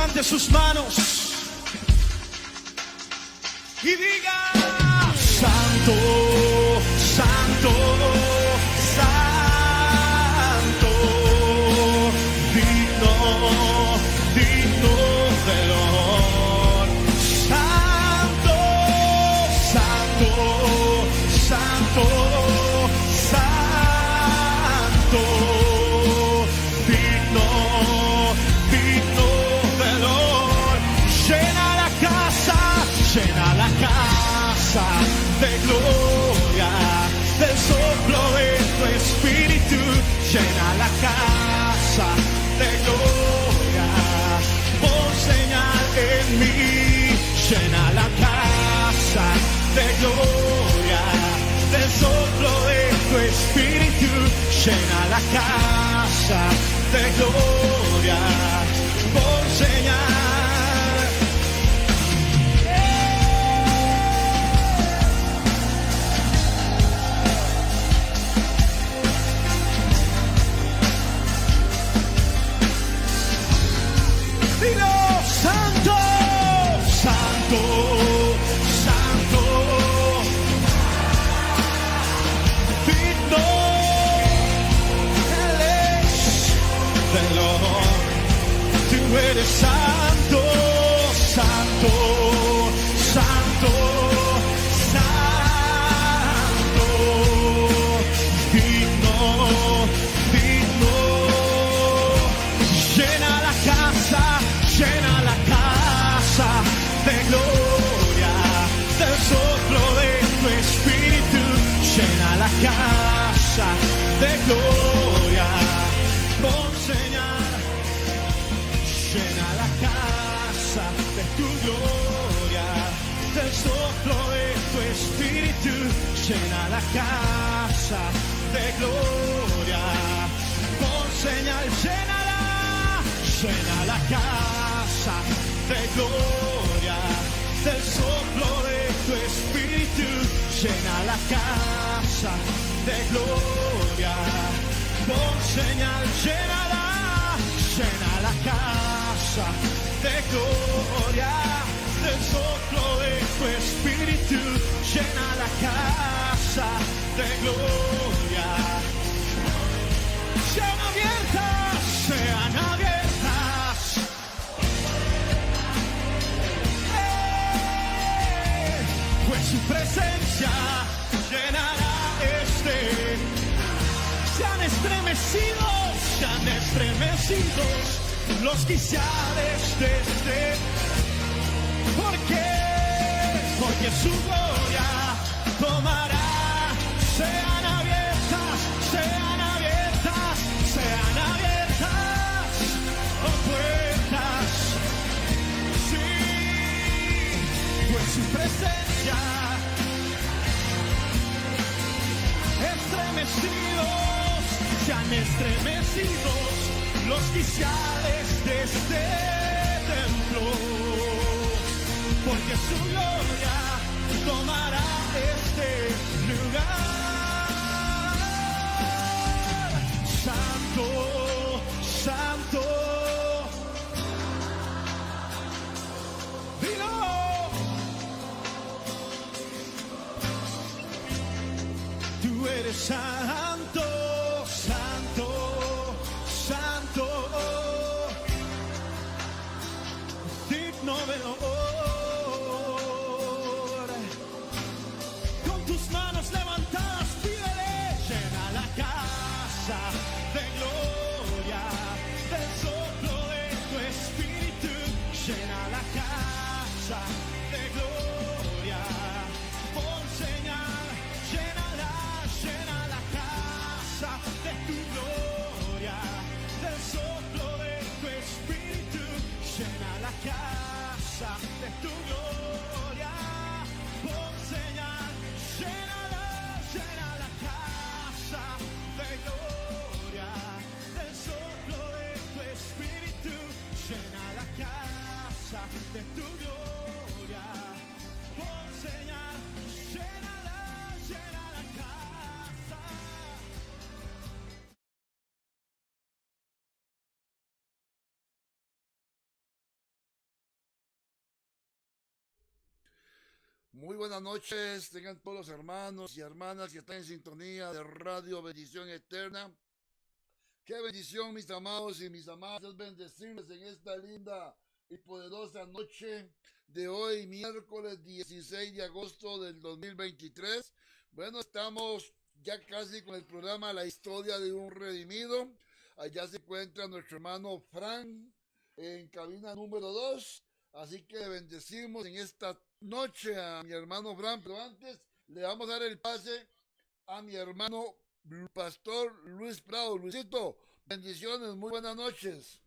levante sus manos y diga: Santo, Santo, Santo, digno, digno del honor. Santo, Santo, Santo, Santo, digno, digno del honor. Llena la casa de gloria, del soplo de tu espíritu. Llena la casa de gloria, pon señal en mí. Llena la casa de gloria, del soplo de tu espíritu. Llena la casa de gloria, pon señal. Santo, Santo, Santo, digno Él es del honor. Tú eres santo, santo, santo, santo, digno, digno. Llena la casa, llena la casa de gloria, del soplo de tu espíritu. Llena la casa de gloria, pon señal. Llena la casa de tu gloria, del soplo de tu espíritu. Llena la casa de gloria, pon señal. Llena la casa de gloria, del soplo de tu espíritu. Llena la casa de gloria, pon señal. Llena la casa de gloria, del soplo de tu espíritu. Llena la casa de gloria. Sean abiertas, sean abiertas. Pues su presencia llenará sean estremecidos los quiciales de ¿Por qué? Porque su gloria tomará. Sean abiertas, sean abiertas, sean abiertas, oh puertas. Sí, pues su presencia. Estremecidos, sean estremecidos los quiciales de este templo, porque su gloria tomará este lugar. Santo, santo, dilo. Tú eres santo, santo, santo, digno de honor. Con tus manos levantadas, pídele. Llena la casa de gloria, del soplo de tu espíritu. Llena la casa de gloria, pon señal. Llena la casa de tu gloria, del soplo de tu espíritu. Llena la casa de tu gloria, pon señal. Llena la casa de gloria, del soplo de tu espíritu. Llena la casa de tu gloria, pon señal. Llena la casa. Muy buenas noches, tengan todos los hermanos y hermanas que están en sintonía de Radio Bendición Eterna. Qué bendición, mis amados y mis amadas, es bendecirles en esta linda y poderosa noche de hoy, miércoles 16 de agosto del 2023. Bueno, estamos ya casi con el programa La Historia de un Redimido. Allá se encuentra nuestro hermano Frank en cabina número 2. Así que bendecimos en esta noche a mi hermano Frank. Pero antes le vamos a dar el pase a mi hermano Pastor Luis Prado. Luisito, bendiciones, muy buenas noches.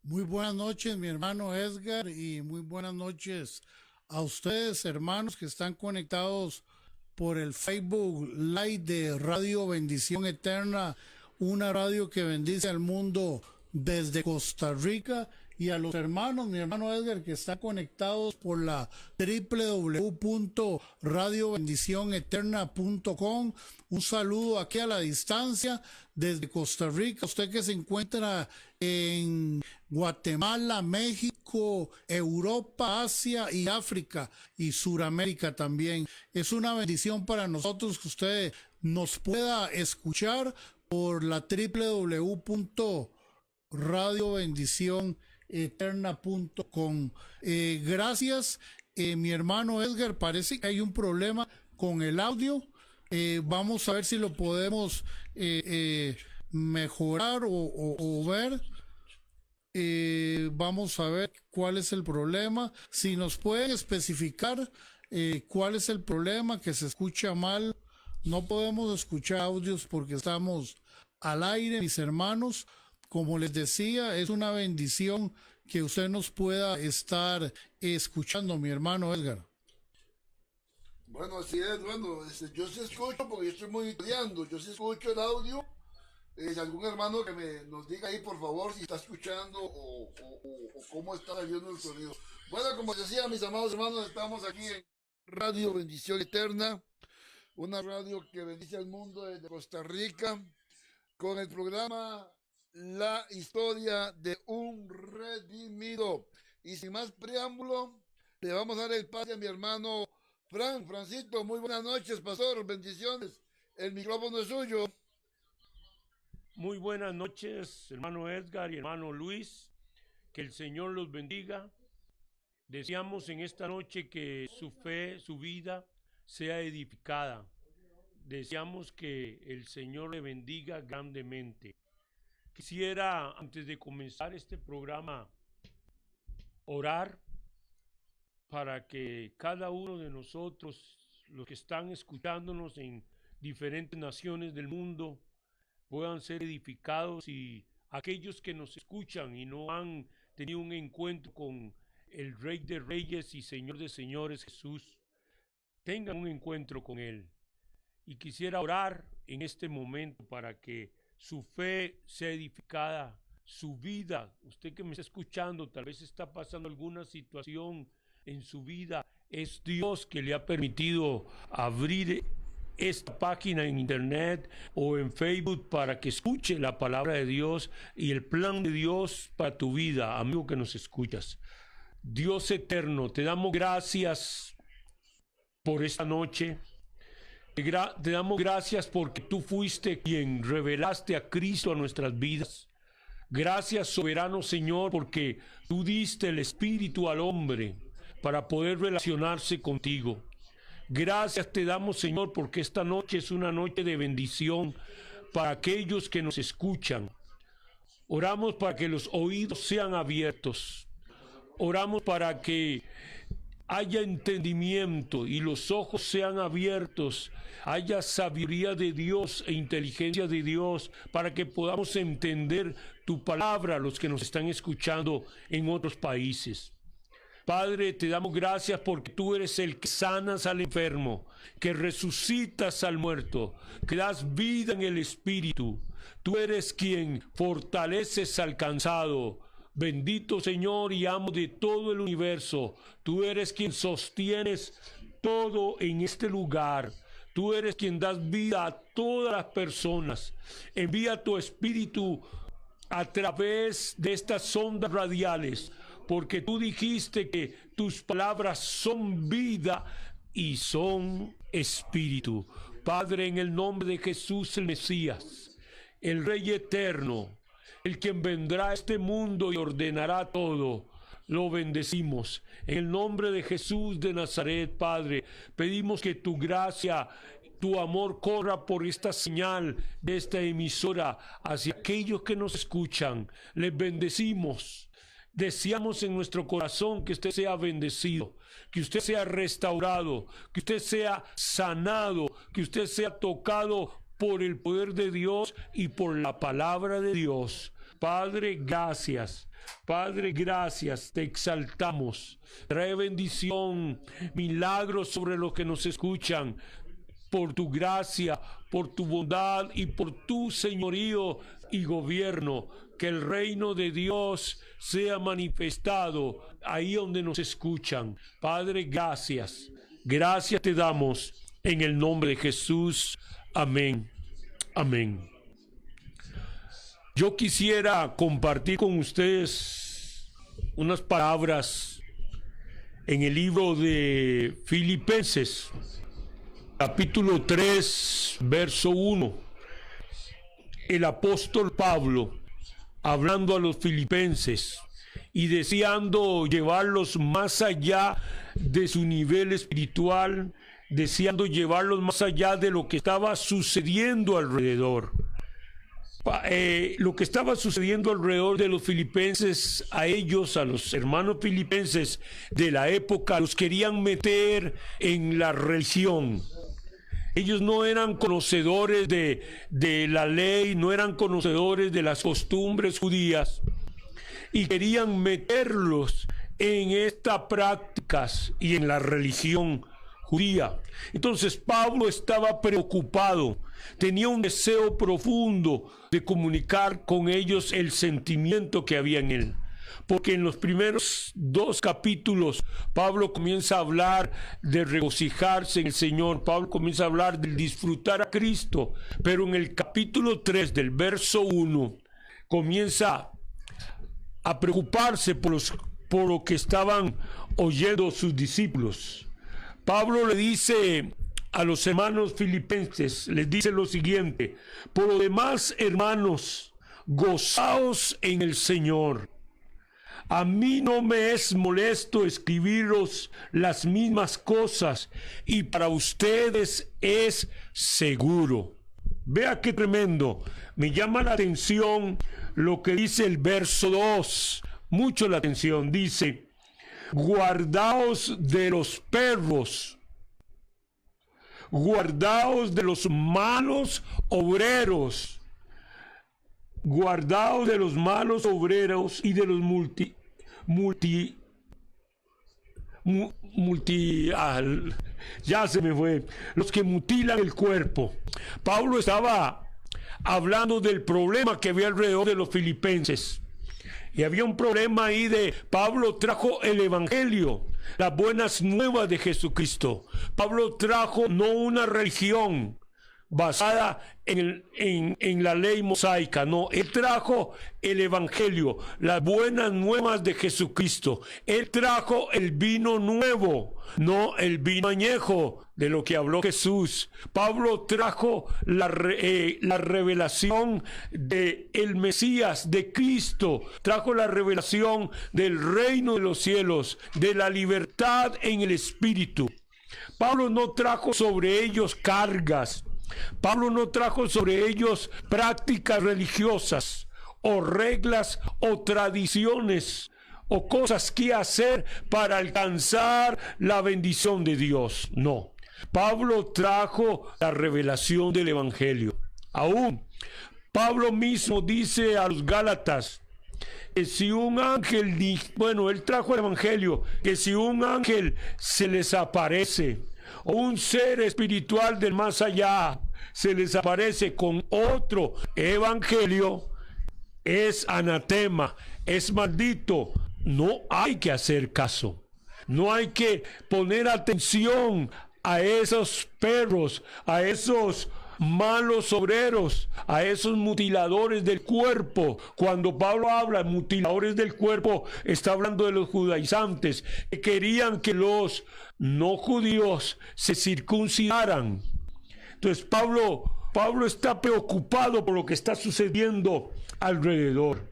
Muy buenas noches, mi hermano Edgar, y muy buenas noches a ustedes, hermanos, que están conectados por el Facebook Live de Radio Bendición Eterna, una radio que bendice al mundo desde Costa Rica, y a los hermanos, mi hermano Edgar, que están conectados por la www.radiobendicioneterna.com. Un saludo aquí a la distancia desde Costa Rica, usted que se encuentra en Guatemala, México, Europa, Asia y África y Suramérica también. Es una bendición para nosotros que usted nos pueda escuchar por la www.radiobendicioneterna.com. Gracias, mi hermano Edgar. Parece que hay un problema con el audio. Vamos a ver si lo podemos mejorar o ver. Vamos a ver cuál es el problema. Si nos pueden especificar cuál es el problema, que se escucha mal. No podemos escuchar audios porque estamos al aire, mis hermanos. Como les decía, es una bendición que usted nos pueda estar escuchando, mi hermano Edgar. Bueno, así es, bueno, yo sí escucho porque yo estoy monitoreando, yo sí escucho el audio. Algún hermano que nos diga ahí, por favor, si está escuchando o cómo está saliendo el sonido. Bueno, como decía, mis amados hermanos, estamos aquí en Radio Bendición Eterna, una radio que bendice al mundo desde Costa Rica, con el programa La Historia de un Redimido. Y sin más preámbulo, le vamos a dar el pase a mi hermano Francisco. Muy buenas noches, pastor, bendiciones. El micrófono es suyo. Muy buenas noches, hermano Edgar y hermano Luis. Que el Señor los bendiga. Deseamos en esta noche que su fe, su vida sea edificada. Deseamos que el Señor le bendiga grandemente. Quisiera, antes de comenzar este programa, orar para que cada uno de nosotros, los que están escuchándonos en diferentes naciones del mundo, puedan ser edificados, y aquellos que nos escuchan y no han tenido un encuentro con el Rey de Reyes y Señor de Señores, Jesús, tengan un encuentro con Él. Y quisiera orar en este momento para que su fe sea edificada, su vida. Usted que me está escuchando, tal vez está pasando alguna situación en su vida. Es Dios que le ha permitido abrir esta página en internet o en Facebook para que escuche la palabra de Dios y el plan de Dios para tu vida, amigo que nos escuchas. Dios eterno, te damos gracias por esta noche. Te damos gracias porque tú fuiste quien revelaste a Cristo a nuestras vidas. Gracias, soberano Señor, porque tú diste el Espíritu al hombre para poder relacionarse contigo. Gracias te damos, Señor, porque esta noche es una noche de bendición para aquellos que nos escuchan. Oramos para que los oídos sean abiertos. Oramos para que haya entendimiento y los ojos sean abiertos, haya sabiduría de Dios e inteligencia de Dios, para que podamos entender tu palabra, los que nos están escuchando en otros países. Padre, te damos gracias porque tú eres el que sanas al enfermo, que resucitas al muerto, que das vida en el espíritu. Tú eres quien fortaleces al cansado. Bendito Señor y amo de todo el universo. Tú eres quien sostienes todo en este lugar. Tú eres quien das vida a todas las personas. Envía tu espíritu a través de estas ondas radiales, porque tú dijiste que tus palabras son vida y son espíritu. Padre, en el nombre de Jesús el Mesías, el Rey eterno, el quien vendrá a este mundo y ordenará todo, lo bendecimos. En el nombre de Jesús de Nazaret, Padre, pedimos que tu gracia, tu amor corra por esta señal de esta emisora hacia aquellos que nos escuchan. Les bendecimos. Deseamos en nuestro corazón que usted sea bendecido, que usted sea restaurado, que usted sea sanado, que usted sea tocado por el poder de Dios y por la palabra de Dios. Padre, gracias. Padre, gracias, te exaltamos. Trae bendición, milagros sobre los que nos escuchan, por tu gracia, por tu bondad y por tu señorío y gobierno. Que el reino de Dios sea manifestado ahí donde nos escuchan. Padre, gracias. Gracias te damos en el nombre de Jesús. Amén. Amén. Yo quisiera compartir con ustedes unas palabras en el libro de Filipenses, capítulo 3, verso 1. El apóstol Pablo, hablando a los filipenses y deseando llevarlos más allá de su nivel espiritual, deseando llevarlos más allá de lo que estaba sucediendo alrededor. Lo que estaba sucediendo alrededor de los filipenses, a ellos, a los hermanos filipenses de la época, los querían meter en la religión. Ellos no eran conocedores de la ley, no eran conocedores de las costumbres judías y querían meterlos en estas prácticas y en la religión judía. Entonces Pablo estaba preocupado, tenía un deseo profundo de comunicar con ellos el sentimiento que había en él. Porque en los primeros 2 capítulos Pablo comienza a hablar de regocijarse en el Señor, Pablo comienza a hablar de disfrutar a Cristo, pero en el capítulo 3 del verso 1 comienza a preocuparse por lo que estaban oyendo sus discípulos. Pablo le dice a los hermanos filipenses, les dice lo siguiente: por lo demás, hermanos, gozaos en el Señor. A mí no me es molesto escribiros las mismas cosas y para ustedes es seguro. Vea qué tremendo. Me llama la atención lo que dice el verso 2. Mucho la atención. Dice: guardaos de los perros. Guardaos de los malos obreros. Guardaos de los malos obreros y de los ya se me fue, los que mutilan el cuerpo. Pablo estaba hablando del problema que había alrededor de los filipenses. Y había un problema ahí Pablo trajo el evangelio, las buenas nuevas de Jesucristo. Pablo trajo no una religión basada en la ley mosaica, no, él trajo el evangelio, las buenas nuevas de Jesucristo. Él trajo el vino nuevo, no el vino añejo de lo que habló Jesús. Pablo trajo la revelación de el Mesías, de Cristo, trajo la revelación del reino de los cielos, de la libertad en el espíritu. Pablo no trajo sobre ellos cargas. Pablo no trajo sobre ellos prácticas religiosas o reglas o tradiciones o cosas que hacer para alcanzar la bendición de Dios. No, Pablo trajo la revelación del evangelio. Aún Pablo mismo dice a los Gálatas que si un ángel, él trajo el evangelio, que si un ángel se les aparece o un ser espiritual del más allá se les aparece con otro evangelio, es anatema, es maldito. No hay que hacer caso, no hay que poner atención a esos perros, a esos malos obreros, a esos mutiladores del cuerpo. Cuando Pablo habla de mutiladores del cuerpo, está hablando de los judaizantes, que querían que los no judíos se circuncidaran. Entonces Pablo está preocupado por lo que está sucediendo alrededor.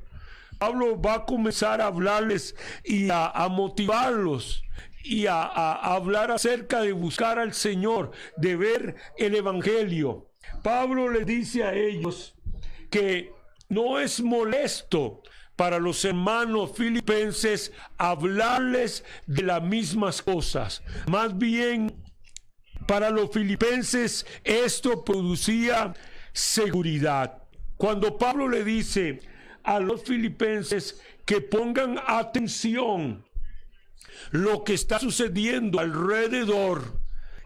Pablo va a comenzar a hablarles y a motivarlos y a hablar acerca de buscar al Señor, de ver el Evangelio. Pablo les dice a ellos que no es molesto para los hermanos filipenses hablarles de las mismas cosas. Más bien, para los filipenses esto producía seguridad. Cuando Pablo le dice a los filipenses que pongan atención lo que está sucediendo alrededor,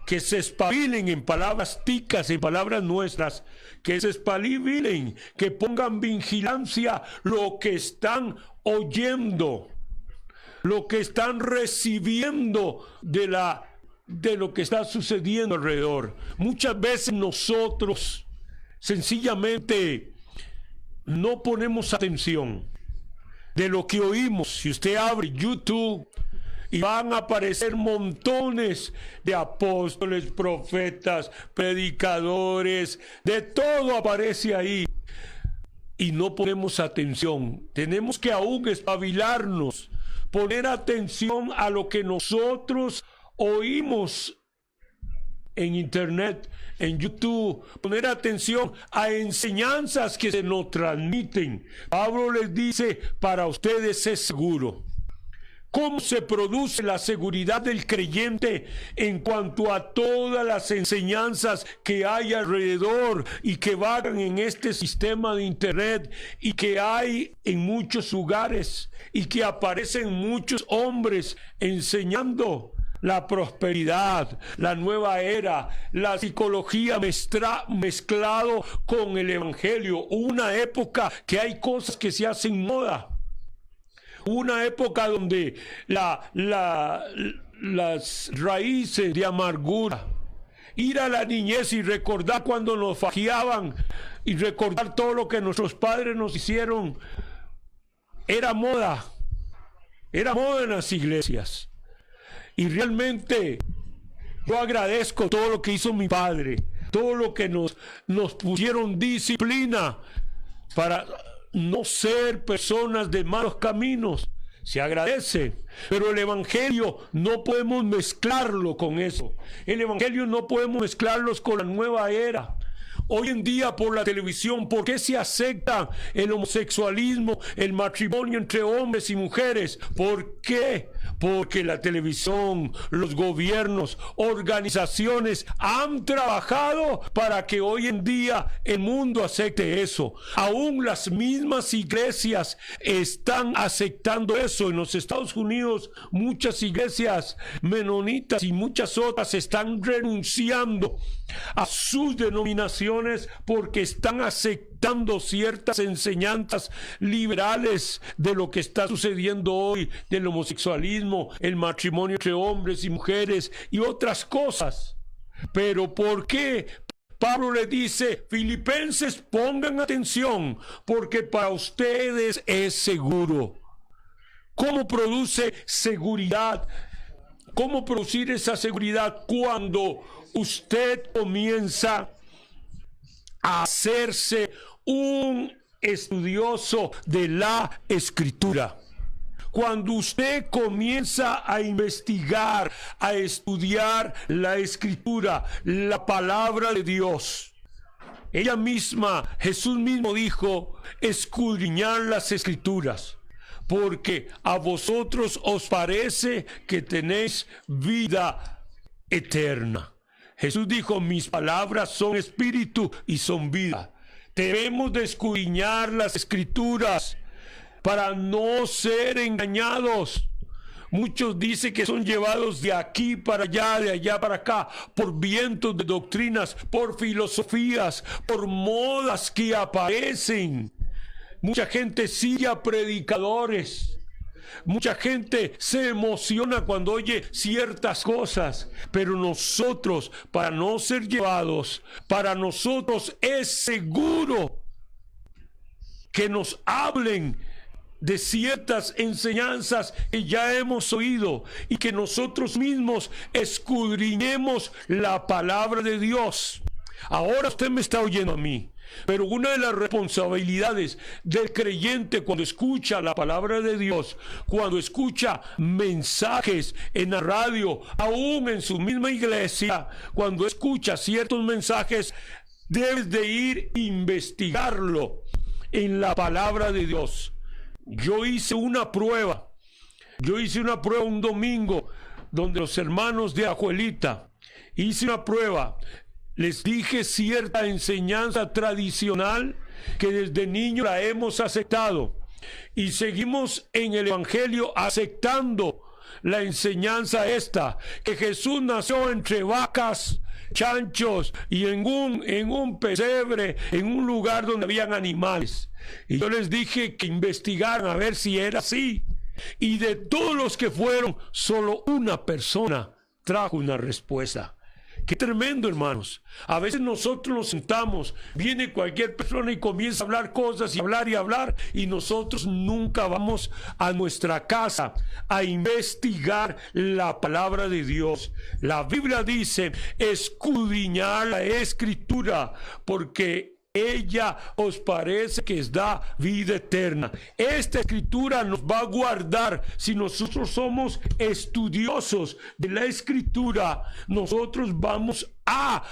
que se espabilen, en palabras ticas, en palabras nuestras, que se espabilen, que pongan vigilancia lo que están oyendo, lo que están recibiendo de lo que está sucediendo alrededor. Muchas veces nosotros sencillamente no ponemos atención de lo que oímos. Si usted abre YouTube y van a aparecer montones de apóstoles, profetas, predicadores, de todo aparece ahí y no ponemos atención. Tenemos que aún espabilarnos, poner atención a lo que nosotros oímos en internet, en YouTube, poner atención a enseñanzas que se nos transmiten. Pablo les dice, para ustedes es seguro. ¿Cómo se produce la seguridad del creyente en cuanto a todas las enseñanzas que hay alrededor y que vagan en este sistema de internet y que hay en muchos lugares y que aparecen muchos hombres enseñando la prosperidad, la nueva era, la psicología mezclado con el evangelio? Una época que hay cosas que se hacen moda. Una época donde las raíces de amargura, ir a la niñez y recordar cuando nos fagiaban y recordar todo lo que nuestros padres nos hicieron, era moda en las iglesias. Y realmente yo agradezco todo lo que hizo mi padre, todo lo que nos pusieron disciplina para no ser personas de malos caminos. Se agradece, pero el evangelio no podemos mezclarlo con eso. El evangelio no podemos mezclarlos con la nueva era. Hoy en día por la televisión, ¿por qué se acepta el homosexualismo, el matrimonio entre hombres y mujeres? ¿Por qué? Porque la televisión, los gobiernos, organizaciones han trabajado para que hoy en día el mundo acepte eso. Aún las mismas iglesias están aceptando eso. En los Estados Unidos, muchas iglesias menonitas y muchas otras están renunciando a sus denominaciones porque están aceptando ciertas enseñanzas liberales de lo que está sucediendo hoy, del homosexualismo, el matrimonio entre hombres y mujeres y otras cosas. Pero ¿por qué? Pablo le dice, filipenses, pongan atención, porque para ustedes es seguro. ¿Cómo produce seguridad? ¿Cómo producir esa seguridad? Cuando usted comienza a hacerse un estudioso de la Escritura. Cuando usted comienza a investigar, a estudiar la Escritura, la palabra de Dios. Jesús mismo dijo, escudriñar las Escrituras, porque a vosotros os parece que tenéis vida eterna. Jesús dijo, mis palabras son espíritu y son vida. Debemos de escudriñar las Escrituras para no ser engañados. Muchos dicen que son llevados de aquí para allá, de allá para acá, por vientos de doctrinas, por filosofías, por modas que aparecen. Mucha gente sigue a predicadores Mucha gente se emociona cuando oye ciertas cosas, pero nosotros, para no ser llevados, para nosotros es seguro que nos hablen de ciertas enseñanzas que ya hemos oído y que nosotros mismos escudriñemos la palabra de Dios. Ahora usted me está oyendo a mí, pero una de las responsabilidades del creyente cuando escucha la palabra de Dios, cuando escucha mensajes en la radio, aún en su misma iglesia, cuando escucha ciertos mensajes, debes de ir a investigarlo en la palabra de Dios. Yo hice una prueba un domingo donde los hermanos de Ajuelita, hice una prueba, les dije cierta enseñanza tradicional que desde niño la hemos aceptado y seguimos en el evangelio aceptando la enseñanza esta, que Jesús nació entre vacas, chanchos y en un pesebre, en un lugar donde habían animales. Y yo les dije que investigaran a ver si era así. Y de todos los que fueron, solo una persona trajo una respuesta. Qué tremendo, hermanos. A veces nosotros nos sentamos, viene cualquier persona y comienza a hablar cosas y hablar, y nosotros nunca vamos a nuestra casa a investigar la palabra de Dios. La Biblia dice, escudriñar la Escritura, porque ella os parece que os da vida eterna. Esta escritura nos va a guardar. Si nosotros somos estudiosos de la escritura, nosotros vamos a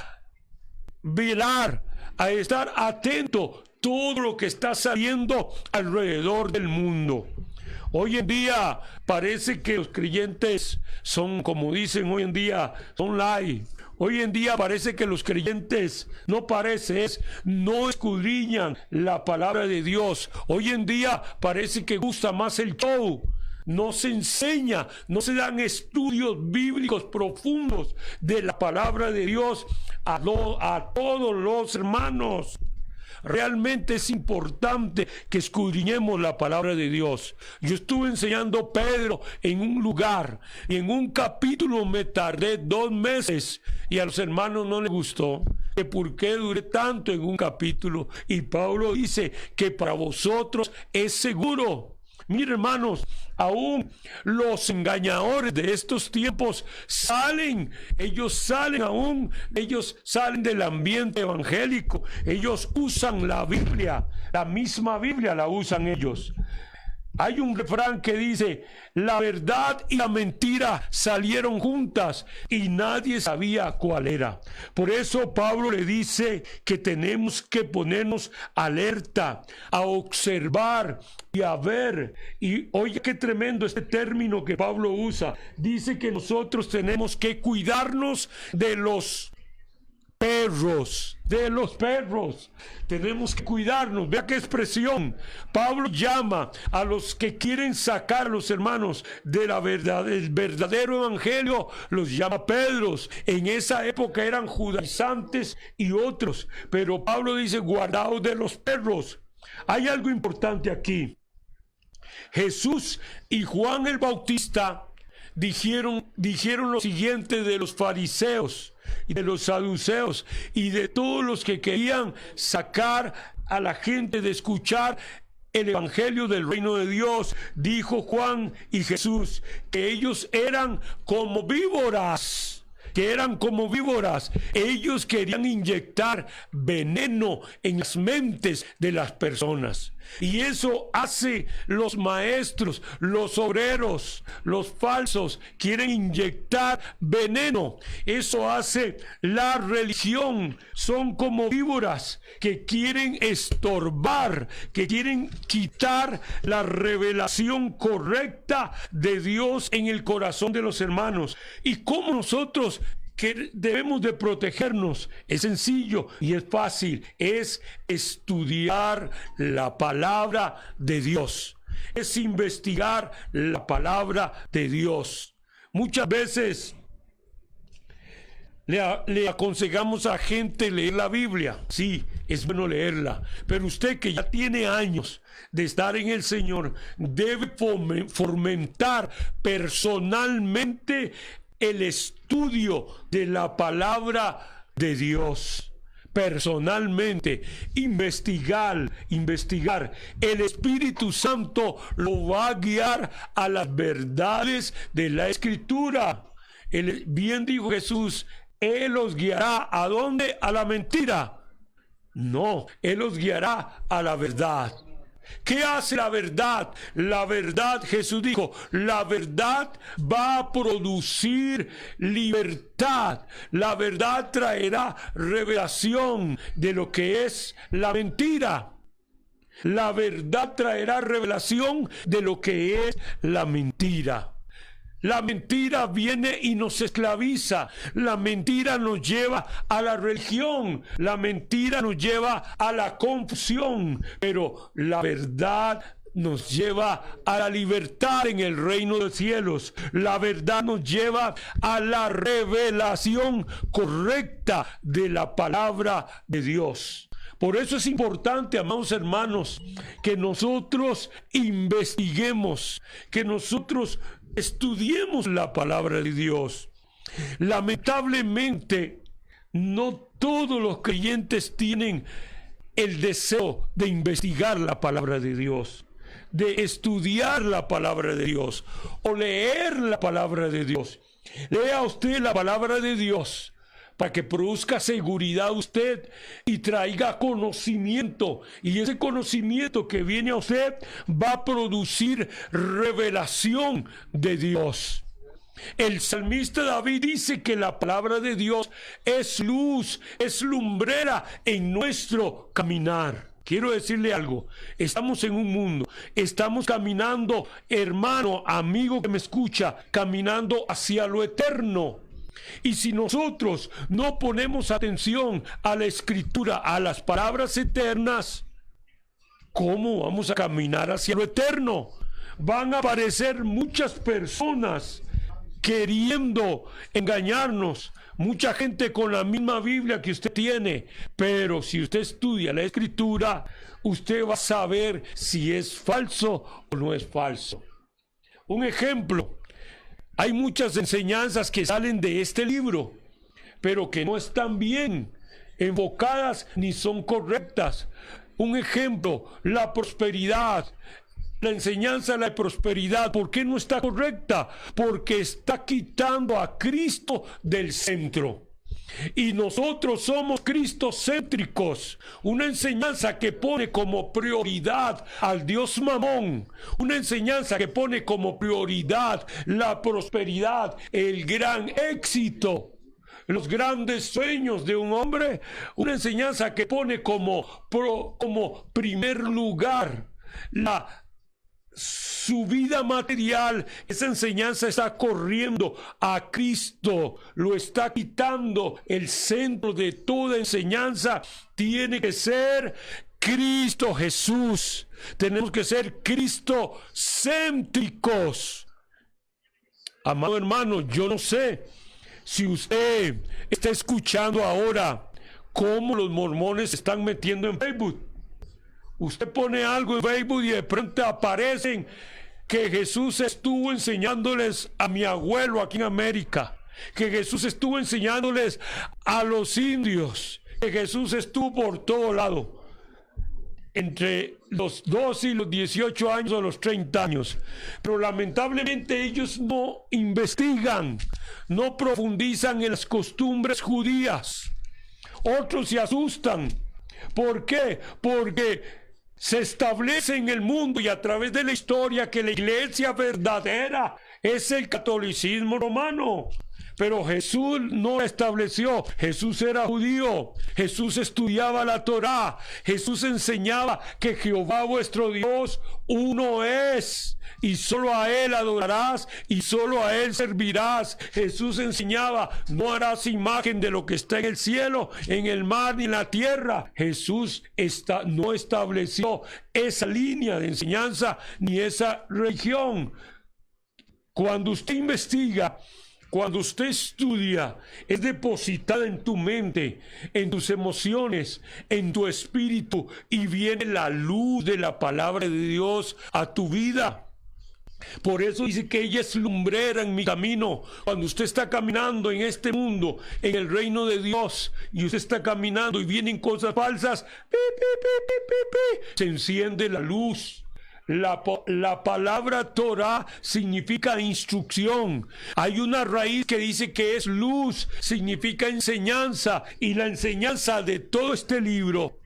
velar, a estar atento a todo lo que está saliendo alrededor del mundo. Hoy en día parece que los creyentes son, como dicen hoy en día, son light. Hoy en día parece que los creyentes, no escudriñan la palabra de Dios. Hoy en día parece que gusta más el show. No se enseña, no se dan estudios bíblicos profundos de la palabra de Dios a todos los hermanos. Realmente es importante que escudriñemos la palabra de Dios. Yo estuve enseñando Pedro en un lugar y en un capítulo me tardé 2 meses y a los hermanos no les gustó. Que por qué duré tanto en un capítulo, y Pablo dice que para vosotros es seguro. Mire, hermanos, aún los engañadores de estos tiempos ellos salen del ambiente evangélico, ellos usan la Biblia, la misma Biblia la usan ellos. Hay un refrán que dice, la verdad y la mentira salieron juntas y nadie sabía cuál era. Por eso Pablo le dice que tenemos que ponernos alerta, a observar y a ver. Y oye, qué tremendo este término que Pablo usa. Dice que nosotros tenemos que cuidarnos de los perros, tenemos que cuidarnos. Vea qué expresión. Pablo llama a los que quieren sacar a los hermanos de la verdad, el verdadero evangelio, los llama Pedros. En esa época eran judaizantes y otros, pero Pablo dice, guardaos de los perros. Hay algo importante aquí. Jesús y Juan el Bautista dijeron lo siguiente de los fariseos y de los saduceos y de todos los que querían sacar a la gente de escuchar el evangelio del reino de Dios. Dijo Juan y Jesús que ellos eran como víboras. Ellos querían inyectar veneno en las mentes de las personas. Y eso hace los maestros, los obreros, los falsos, quieren inyectar veneno. Eso hace la religión. Son como víboras que quieren estorbar, que quieren quitar la revelación correcta de Dios en el corazón de los hermanos. ¿Y cómo nosotros que debemos de protegernos? Es sencillo y es fácil, es estudiar la palabra de Dios, es investigar la palabra de Dios. Muchas veces Le aconsejamos a gente leer la Biblia. Sí, es bueno leerla. Pero usted que ya tiene años de estar en el Señor, debe fomentar personalmente el estudio de la palabra de Dios. Personalmente, investigar. El Espíritu Santo lo va a guiar a las verdades de la Escritura. Bien dijo Jesús, Él los guiará ¿a dónde? ¿A la mentira? No, Él los guiará a la verdad. ¿Qué hace la verdad? La verdad, Jesús dijo, la verdad va a producir libertad. La verdad traerá revelación de lo que es la mentira. La verdad traerá revelación de lo que es la mentira. La mentira viene y nos esclaviza. La mentira nos lleva a la religión. La mentira nos lleva a la confusión. Pero la verdad nos lleva a la libertad en el reino de los cielos. La verdad nos lleva a la revelación correcta de la palabra de Dios. Por eso es importante, amados hermanos, que nosotros investiguemos, que nosotros estudiemos la palabra de Dios. Lamentablemente, no todos los creyentes tienen el deseo de investigar la palabra de Dios, de estudiar la palabra de Dios o leer la palabra de Dios. Lea usted la palabra de Dios para que produzca seguridad a usted y traiga conocimiento. Y ese conocimiento que viene a usted va a producir revelación de Dios. El salmista David dice que la palabra de Dios es luz, es lumbrera en nuestro caminar. Quiero decirle algo, estamos en un mundo, estamos caminando, hermano, amigo que me escucha, caminando hacia lo eterno. Y si nosotros no ponemos atención a la Escritura, a las palabras eternas, ¿cómo vamos a caminar hacia lo eterno? Van a aparecer muchas personas queriendo engañarnos, mucha gente con la misma Biblia que usted tiene, pero si usted estudia la Escritura, usted va a saber si es falso o no es falso. Un ejemplo, hay muchas enseñanzas que salen de este libro, pero que no están bien enfocadas ni son correctas. Un ejemplo, la prosperidad. La enseñanza de la prosperidad, ¿por qué no está correcta? Porque está quitando a Cristo del centro. Y nosotros somos cristocéntricos. Una enseñanza que pone como prioridad al Dios Mamón. Una enseñanza que pone como prioridad la prosperidad, el gran éxito, los grandes sueños de un hombre. Una enseñanza que pone como primer lugar su vida material. Esa enseñanza está corriendo a Cristo, lo está quitando. El centro de toda enseñanza tiene que ser Cristo Jesús. Tenemos que ser cristocéntricos. Amado hermano, yo no sé si usted está escuchando ahora cómo los mormones se están metiendo en Facebook. Usted pone algo en Facebook y de pronto aparecen que Jesús estuvo enseñándoles a mi abuelo aquí en América, que Jesús estuvo enseñándoles a los indios, que Jesús estuvo por todo lado, entre los 12 y los 18 años o los 30 años. Pero lamentablemente ellos no investigan, no profundizan en las costumbres judías. Otros se asustan. ¿Por qué? Porque se establece en el mundo y a través de la historia que la iglesia verdadera es el catolicismo romano. Pero Jesús no estableció. Jesús era judío. Jesús estudiaba la Torá. Jesús enseñaba que Jehová vuestro Dios uno es, y solo a Él adorarás y solo a Él servirás. Jesús enseñaba: no harás imagen de lo que está en el cielo, en el mar ni en la tierra. Jesús no estableció esa línea de enseñanza ni esa religión. Cuando usted investiga, cuando usted estudia, es depositada en tu mente, en tus emociones, en tu espíritu, y viene la luz de la palabra de Dios a tu vida. Por eso dice que ella es lumbrera en mi camino. Cuando usted está caminando en este mundo, en el reino de Dios, y usted está caminando y vienen cosas falsas, se enciende la luz. La palabra Torah significa instrucción. Hay una raíz que dice que es luz, significa enseñanza, y la enseñanza de todo este libro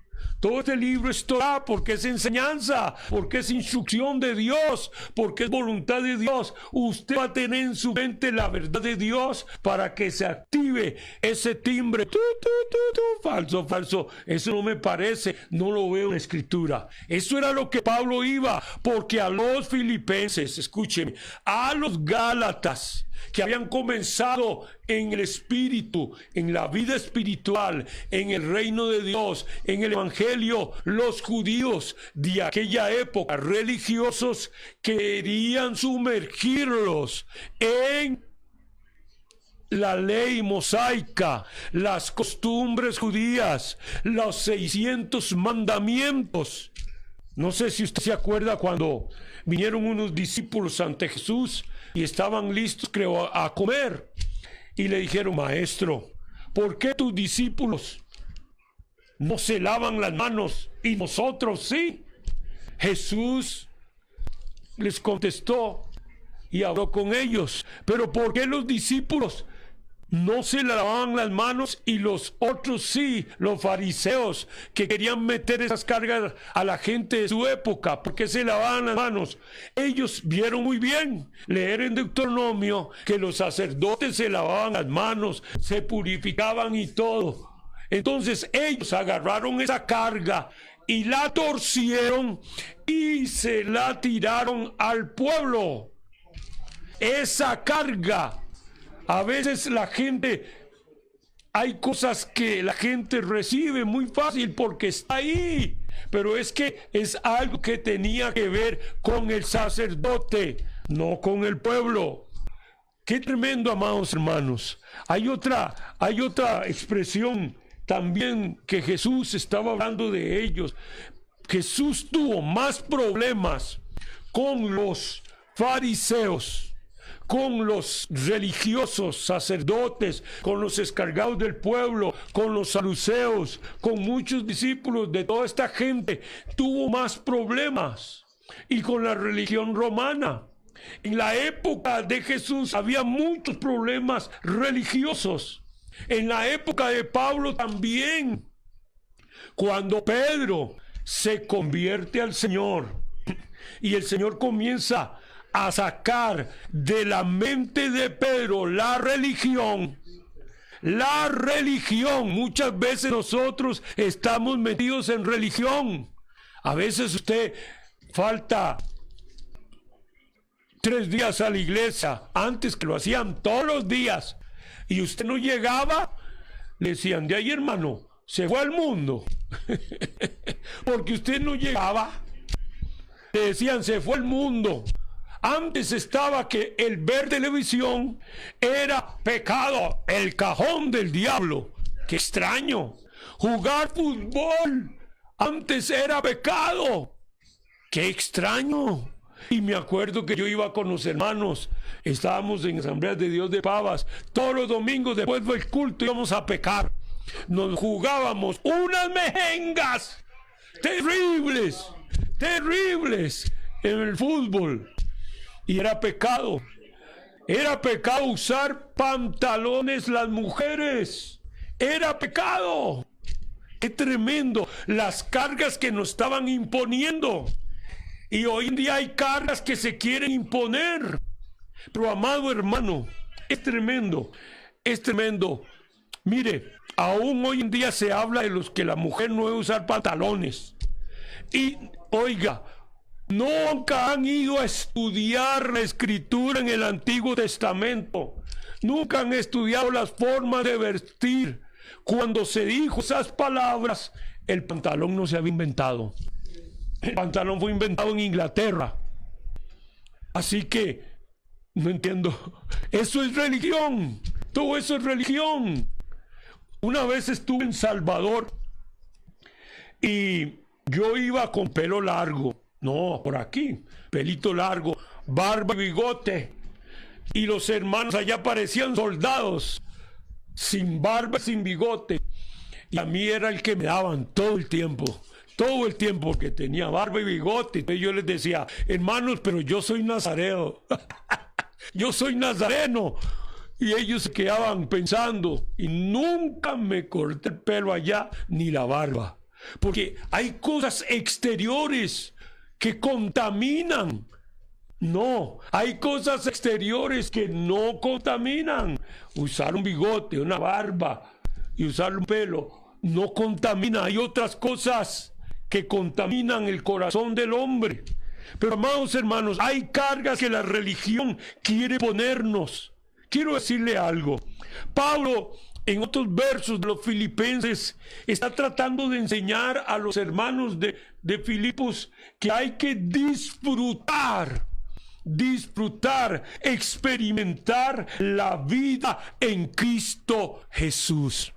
es Torah, porque es enseñanza, porque es instrucción de Dios, porque es voluntad de Dios. Usted va a tener en su mente la verdad de Dios para que se active ese timbre. Falso, falso. Eso no me parece, no lo veo en la Escritura. Eso era lo que Pablo iba, porque a los filipenses, escúcheme, a los gálatas, que habían comenzado en el espíritu, en la vida espiritual, en el reino de Dios, en el evangelio, los judíos de aquella época, religiosos, querían sumergirlos en la ley mosaica, las costumbres judías, los 600 mandamientos. No sé si usted se acuerda cuando vinieron unos discípulos ante Jesús y estaban listos, creo, a comer, y le dijeron: maestro, ¿por qué tus discípulos no se lavan las manos y nosotros sí? Jesús les contestó y habló con ellos: pero ¿por qué los discípulos no se lavaban las manos y los otros sí? Los fariseos, que querían meter esas cargas a la gente de su época, ¿por qué se lavaban las manos? Ellos vieron muy bien, leer en Deuteronomio, que los sacerdotes se lavaban las manos, se purificaban y todo. Entonces ellos agarraron esa carga y la torcieron y se la tiraron al pueblo. Esa carga, a veces la gente, hay cosas que la gente recibe muy fácil porque está ahí, pero es que es algo que tenía que ver con el sacerdote, no con el pueblo. Qué tremendo, amados hermanos. Hay otra expresión también que Jesús estaba hablando de ellos. Jesús tuvo más problemas con los fariseos, con los religiosos, sacerdotes, con los encargados del pueblo, con los saduceos, con muchos discípulos de toda esta gente. Tuvo más problemas. Y con la religión romana. En la época de Jesús había muchos problemas religiosos. En la época de Pablo también. Cuando Pedro se convierte al Señor y el Señor comienza a sacar de la mente de Pedro la religión. Muchas veces nosotros estamos metidos en religión. A veces usted falta 3 días a la iglesia, antes que lo hacían todos los días, y usted no llegaba, le decían: de ahí, hermano, se fue al mundo. Porque usted no llegaba, le decían: se fue al mundo. Antes estaba que el ver televisión era pecado, el cajón del diablo. ¡Qué extraño! Jugar fútbol antes era pecado. ¡Qué extraño! Y me acuerdo que yo iba con los hermanos, estábamos en Asambleas de Dios de Pavas, todos los domingos después del culto íbamos a pecar. Nos jugábamos unas mejengas terribles en el fútbol. Y era pecado usar pantalones las mujeres, era pecado. ¡Qué tremendo! Las cargas que nos estaban imponiendo. Y hoy en día hay cargas que se quieren imponer. Pero, amado hermano, es tremendo. Mire, aún hoy en día se habla de los que la mujer no debe usar pantalones. Y, oiga, nunca han ido a estudiar la escritura en el Antiguo Testamento. Nunca han estudiado las formas de vestir. Cuando se dijo esas palabras, el pantalón no se había inventado. El pantalón fue inventado en Inglaterra. Así que No entiendo. Eso es religión. Todo eso es religión. Una vez estuve en Salvador y yo iba con pelo largo. No, por aquí. Pelito largo, barba y bigote. Y los hermanos allá parecían soldados. Sin barba, sin bigote. Y a mí era el que me daban todo el tiempo, porque tenía barba y bigote. Entonces yo les decía, hermanos, pero yo soy nazareo, yo soy nazareno. Y ellos se quedaban pensando, y nunca me corté el pelo allá, ni la barba. Porque hay cosas exteriores que contaminan. No, hay cosas exteriores que no contaminan. Usar un bigote, una barba y usar un pelo no contamina. Hay otras cosas que contaminan el corazón del hombre. Pero amados hermanos, hay cargas que la religión quiere ponernos. Quiero decirle algo. Pablo, en otros versos de los Filipenses, está tratando de enseñar a los hermanos de Filipos que hay que disfrutar, experimentar la vida en Cristo Jesús.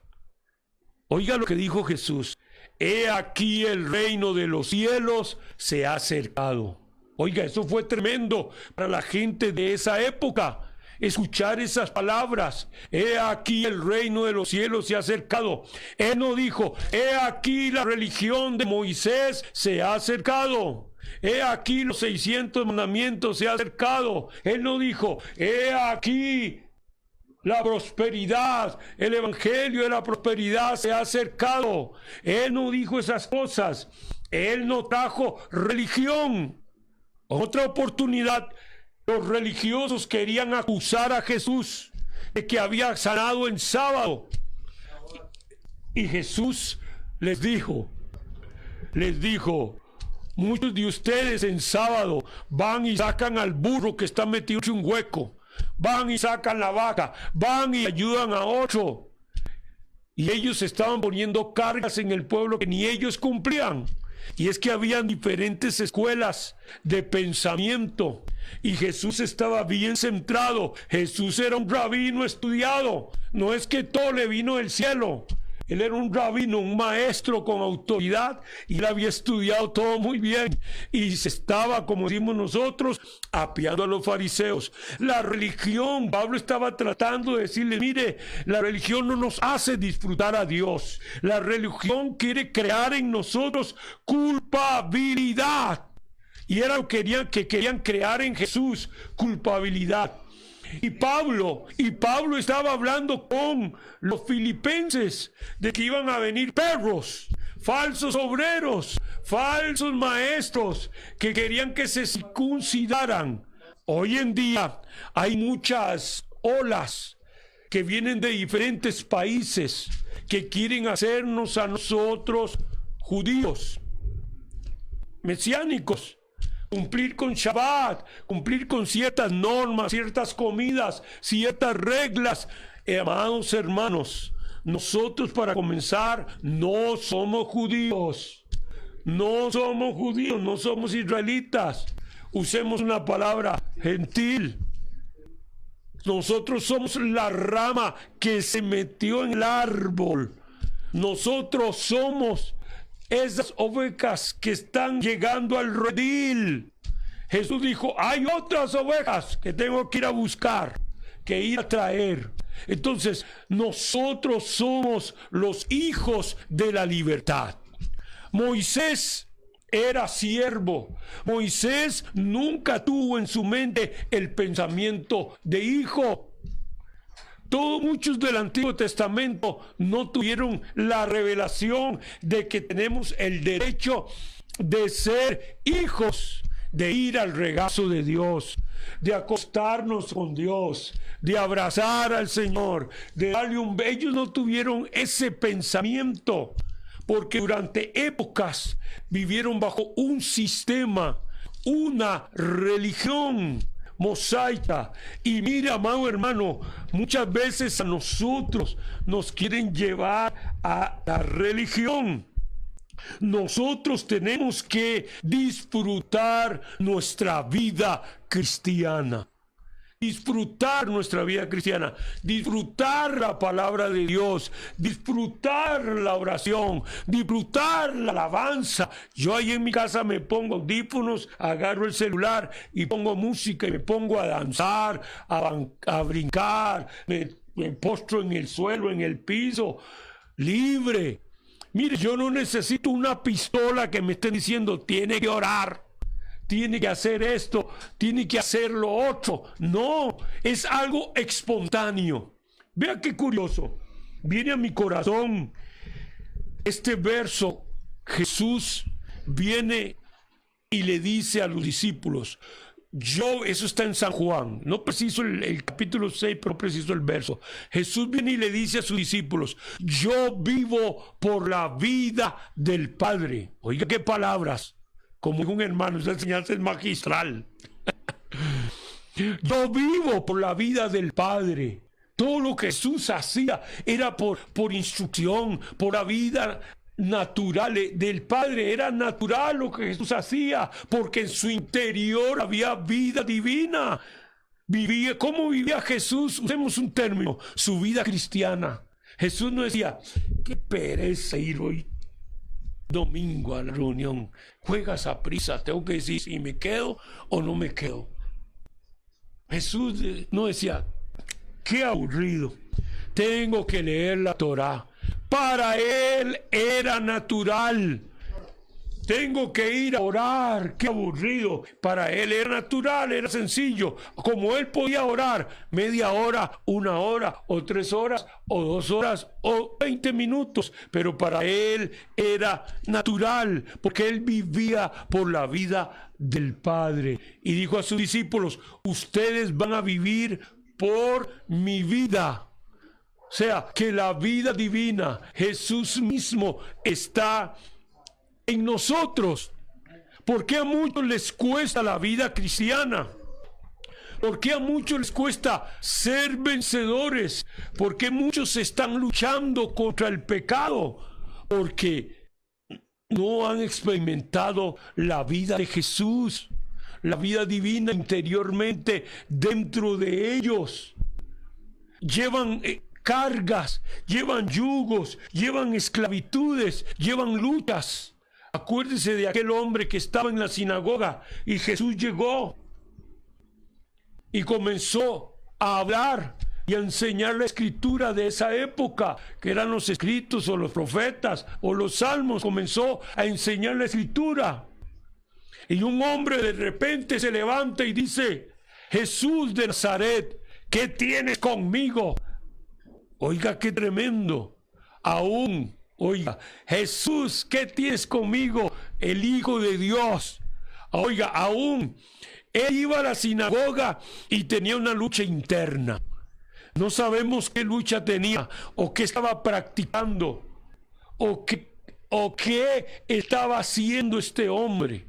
Oiga lo que dijo Jesús: he aquí el reino de los cielos se ha acercado. Oiga, eso fue tremendo para la gente de esa época, escuchar esas palabras. He aquí el reino de los cielos se ha acercado. Él no dijo, he aquí la religión de Moisés se ha acercado. He aquí los 600 mandamientos se ha acercado. Él no dijo, he aquí la prosperidad, el evangelio de la prosperidad se ha acercado. Él no dijo esas cosas. Él no trajo religión. Otra oportunidad, los religiosos querían acusar a Jesús de que había sanado en sábado. Y Jesús les dijo, muchos de ustedes en sábado van y sacan al burro que está metido en un hueco. Van y sacan la vaca, van y ayudan a otro. Y ellos estaban poniendo cargas en el pueblo que ni ellos cumplían. Y es que habían diferentes escuelas de pensamiento. Y Jesús estaba bien centrado. Jesús era un rabino estudiado. No es que todo le vino del cielo. Él era un rabino, un maestro con autoridad, y él había estudiado todo muy bien, y se estaba, como decimos nosotros, apeando a los fariseos. La religión, Pablo estaba tratando de decirle, mire, la religión no nos hace disfrutar a Dios. La religión quiere crear en nosotros culpabilidad, y era lo que querían crear en Jesús, culpabilidad. Y Pablo estaba hablando con los filipenses de que iban a venir perros, falsos obreros, falsos maestros que querían que se circuncidaran. Hoy en día hay muchas olas que vienen de diferentes países que quieren hacernos a nosotros judíos, mesiánicos. Cumplir con Shabbat, cumplir con ciertas normas, ciertas comidas, ciertas reglas. Amados hermanos, nosotros, para comenzar, no somos judíos. No somos judíos, no somos israelitas. Usemos una palabra gentil. Nosotros somos la rama que se metió en el árbol. Nosotros somos esas ovejas que están llegando al redil. Jesús dijo, hay otras ovejas que tengo que ir a buscar, que ir a traer. Entonces, nosotros somos los hijos de la libertad. Moisés era siervo. Moisés nunca tuvo en su mente el pensamiento de hijo. Muchos del Antiguo Testamento no tuvieron la revelación de que tenemos el derecho de ser hijos, de ir al regazo de Dios, de acostarnos con Dios, de abrazar al Señor, de darle un beso. Ellos no tuvieron ese pensamiento, porque durante épocas vivieron bajo un sistema, una religión mosaica. Y mira, amado hermano, muchas veces a nosotros nos quieren llevar a la religión. Nosotros tenemos que disfrutar nuestra vida cristiana. disfrutar nuestra vida cristiana, disfrutar la palabra de Dios, disfrutar la oración, disfrutar la alabanza. Yo ahí en mi casa me pongo audífonos, agarro el celular y pongo música y me pongo a danzar, a brincar, me postro en el suelo, en el piso, libre. Mire, yo no necesito una pistola que me estén diciendo, tiene que orar, tiene que hacer esto, tiene que hacer lo otro. No, es algo espontáneo. Vea qué curioso. Viene a mi corazón este verso. Jesús viene y le dice a los discípulos, eso está en San Juan, no preciso el capítulo 6, pero preciso el verso. Jesús viene y le dice a sus discípulos, yo vivo por la vida del Padre. Oiga qué palabras, como dijo un hermano, esa enseñanza es magistral. Yo vivo por la vida del Padre. Todo lo que Jesús hacía era por instrucción, por la vida natural del Padre. Era natural lo que Jesús hacía, porque en su interior había vida divina. ¿Cómo vivía Jesús? Usemos un término, su vida cristiana. Jesús no decía, qué pereza ir hoy domingo a la reunión, juegas a prisa, tengo que decir si me quedo o no me quedo. Jesús no decía, qué aburrido, tengo que leer la Torá. Para él era natural. Tengo que ir a orar, qué aburrido. Para él era natural, era sencillo. Como él podía orar media hora, 1 hora, o 3 horas, o 2 horas, o 20 minutos. Pero para él era natural, porque él vivía por la vida del Padre. Y dijo a sus discípulos, ustedes van a vivir por mi vida. O sea, que la vida divina, Jesús mismo, está en nosotros. ¿Por qué a muchos les cuesta la vida cristiana? ¿Por qué a muchos les cuesta ser vencedores? ¿Por qué muchos están luchando contra el pecado? Porque no han experimentado la vida de Jesús, la vida divina interiormente dentro de ellos. Llevan cargas, llevan yugos, llevan esclavitudes, llevan luchas. Acuérdese de aquel hombre que estaba en la sinagoga y Jesús llegó y comenzó a hablar y a enseñar la escritura de esa época, que eran los escritos o los profetas o los salmos. Comenzó a enseñar la escritura y un hombre de repente se levanta y dice, Jesús de Nazaret, ¿qué tienes conmigo? Oiga, qué tremendo. Oiga, Jesús, ¿qué tienes conmigo? El Hijo de Dios. Oiga, él iba a la sinagoga y tenía una lucha interna. No sabemos qué lucha tenía, o qué estaba practicando, o qué estaba haciendo este hombre.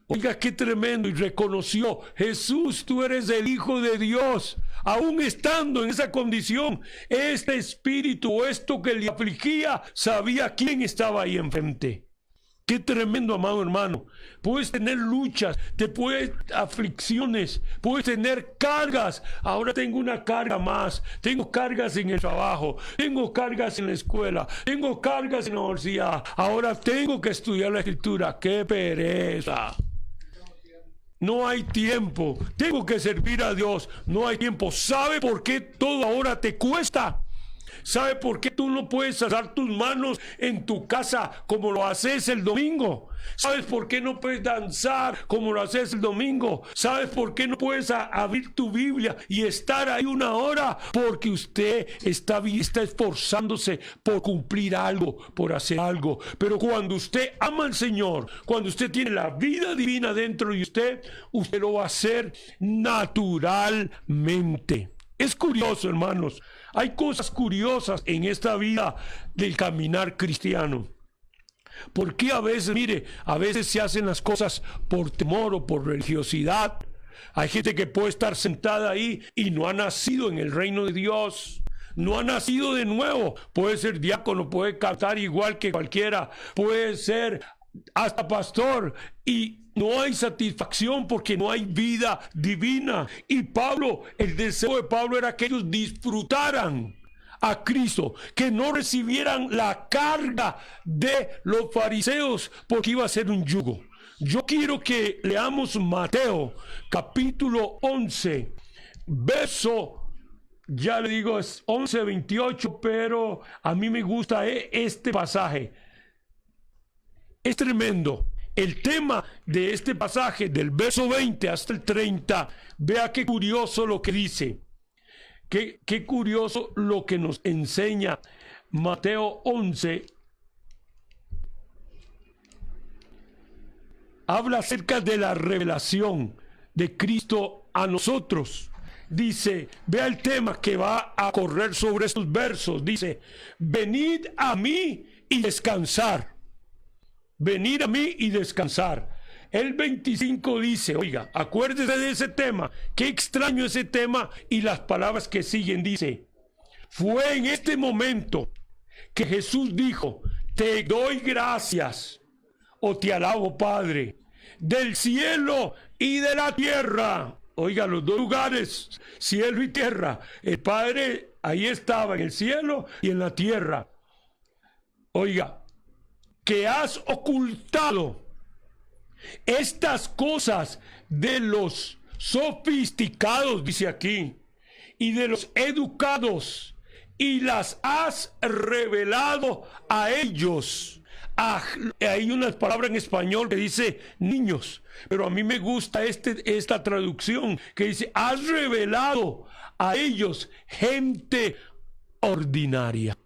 Oiga, qué tremendo. Y reconoció, Jesús, tú eres el Hijo de Dios. Aún estando en esa condición, este espíritu o esto que le afligía, sabía quién estaba ahí enfrente. Qué tremendo, amado hermano. Puedes tener luchas, aflicciones, puedes tener cargas. Ahora tengo una carga más. Tengo cargas en el trabajo, tengo cargas en la escuela, tengo cargas en la universidad. Ahora tengo que estudiar la escritura. ¡Qué pereza! No hay tiempo. Tengo que servir a Dios. No hay tiempo. ¿Sabe por qué todo ahora te cuesta? ¿Sabe por qué tú no puedes alzar tus manos en tu casa como lo haces el domingo? ¿Sabes por qué no puedes danzar como lo haces el domingo? ¿Sabes por qué no puedes abrir tu Biblia y estar ahí 1 hora? Porque usted está esforzándose por cumplir algo, por hacer algo. Pero cuando usted ama al Señor, cuando usted tiene la vida divina dentro de usted lo va a hacer naturalmente. Es curioso, hermanos. Hay cosas curiosas en esta vida del caminar cristiano. Porque a veces se hacen las cosas por temor o por religiosidad. Hay gente que puede estar sentada ahí y no ha nacido en el reino de Dios. No ha nacido de nuevo. Puede ser diácono, puede cantar igual que cualquiera, puede ser hasta pastor y no hay satisfacción porque no hay vida divina. Y Pablo, el deseo de Pablo era que ellos disfrutaran a Cristo, que no recibieran la carga de los fariseos porque iba a ser un yugo. Yo quiero que leamos Mateo capítulo 11, verso, ya le digo, es 11:28, pero a mí me gusta este pasaje. Es tremendo. El tema de este pasaje, del verso 20 hasta el 30, vea qué curioso lo que dice. Qué curioso lo que nos enseña Mateo 11. Habla acerca de la revelación de Cristo a nosotros. Dice, vea el tema que va a correr sobre estos versos. Dice, venid a mí y descansar. Venid a mí y descansar. El 25 dice, oiga, acuérdese de ese tema. Qué extraño ese tema. Y las palabras que siguen dice, fue en este momento que Jesús dijo, te doy gracias, o te alabo, Padre, del cielo y de la tierra. Oiga, los dos lugares, cielo y tierra. El Padre ahí estaba, en el cielo y en la tierra. Oiga, que has ocultado estas cosas de los sofisticados, dice aquí, y de los educados, y las has revelado a ellos. Hay unas palabras en español que dice niños, pero a mí me gusta esta traducción que dice, has revelado a ellos gente ordinaria.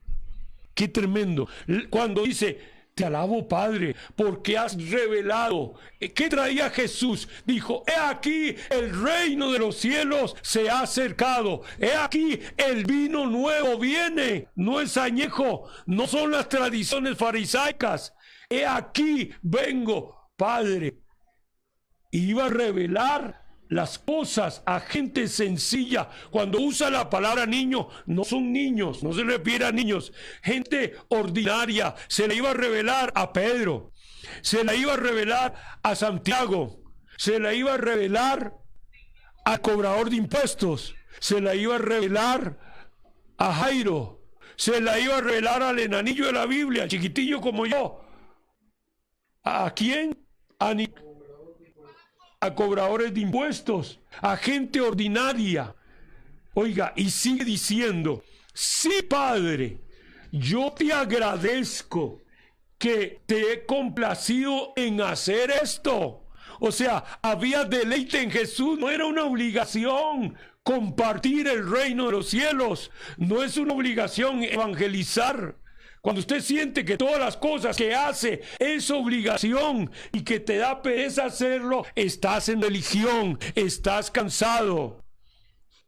Qué tremendo. Cuando dice, te alabo, Padre, porque has revelado. ¿Qué traía Jesús? Dijo, he aquí el reino de los cielos se ha acercado. He aquí el vino nuevo viene. No es añejo, no son las tradiciones farisaicas. He aquí vengo, Padre. Y iba a revelar las cosas a gente sencilla. Cuando usa la palabra niño, no son niños, no se refiere a niños, gente ordinaria. Se le iba a revelar a Pedro, se le iba a revelar a Santiago, se le iba a revelar al cobrador de impuestos, se le iba a revelar a Jairo, se le iba a revelar al enanillo de la Biblia, chiquitillo como yo. ¿A quién? A cobradores de impuestos, a gente ordinaria. Oiga, y sigue diciendo, sí, Padre, yo te agradezco que te he complacido en hacer esto. O sea, había deleite en Jesús, no era una obligación compartir el reino de los cielos, no es una obligación evangelizar. Cuando usted siente que todas las cosas que hace es obligación y que te da pereza hacerlo, estás en religión, estás cansado.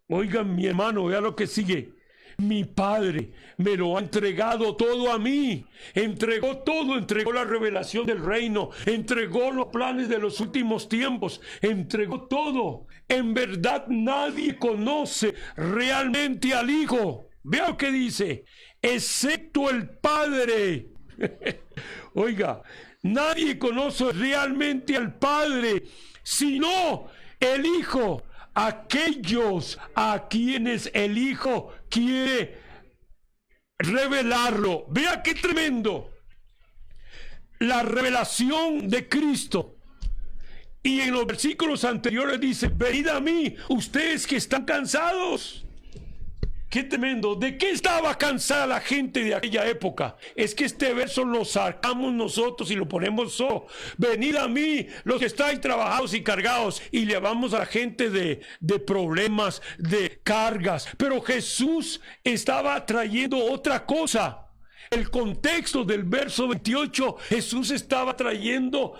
Oigan, mi hermano, vea lo que sigue. Mi Padre me lo ha entregado todo a mí. Entregó todo, entregó la revelación del reino, entregó los planes de los últimos tiempos, entregó todo. En verdad nadie conoce realmente al Hijo. Vea lo que dice, excepto el Padre. Oiga, nadie conoce realmente al Padre, sino el Hijo, aquellos a quienes el Hijo quiere revelarlo. Vea qué tremendo. La revelación de Cristo. Y en los versículos anteriores dice, venid a mí, ustedes que están cansados. Qué tremendo. ¿De qué estaba cansada la gente de aquella época? Es que este verso lo sacamos nosotros y lo ponemos solo. Venid a mí, los que estáis trabajados y cargados, y le hablamos a la gente de problemas, de cargas. Pero Jesús estaba trayendo otra cosa. El contexto del verso 28, Jesús estaba trayendo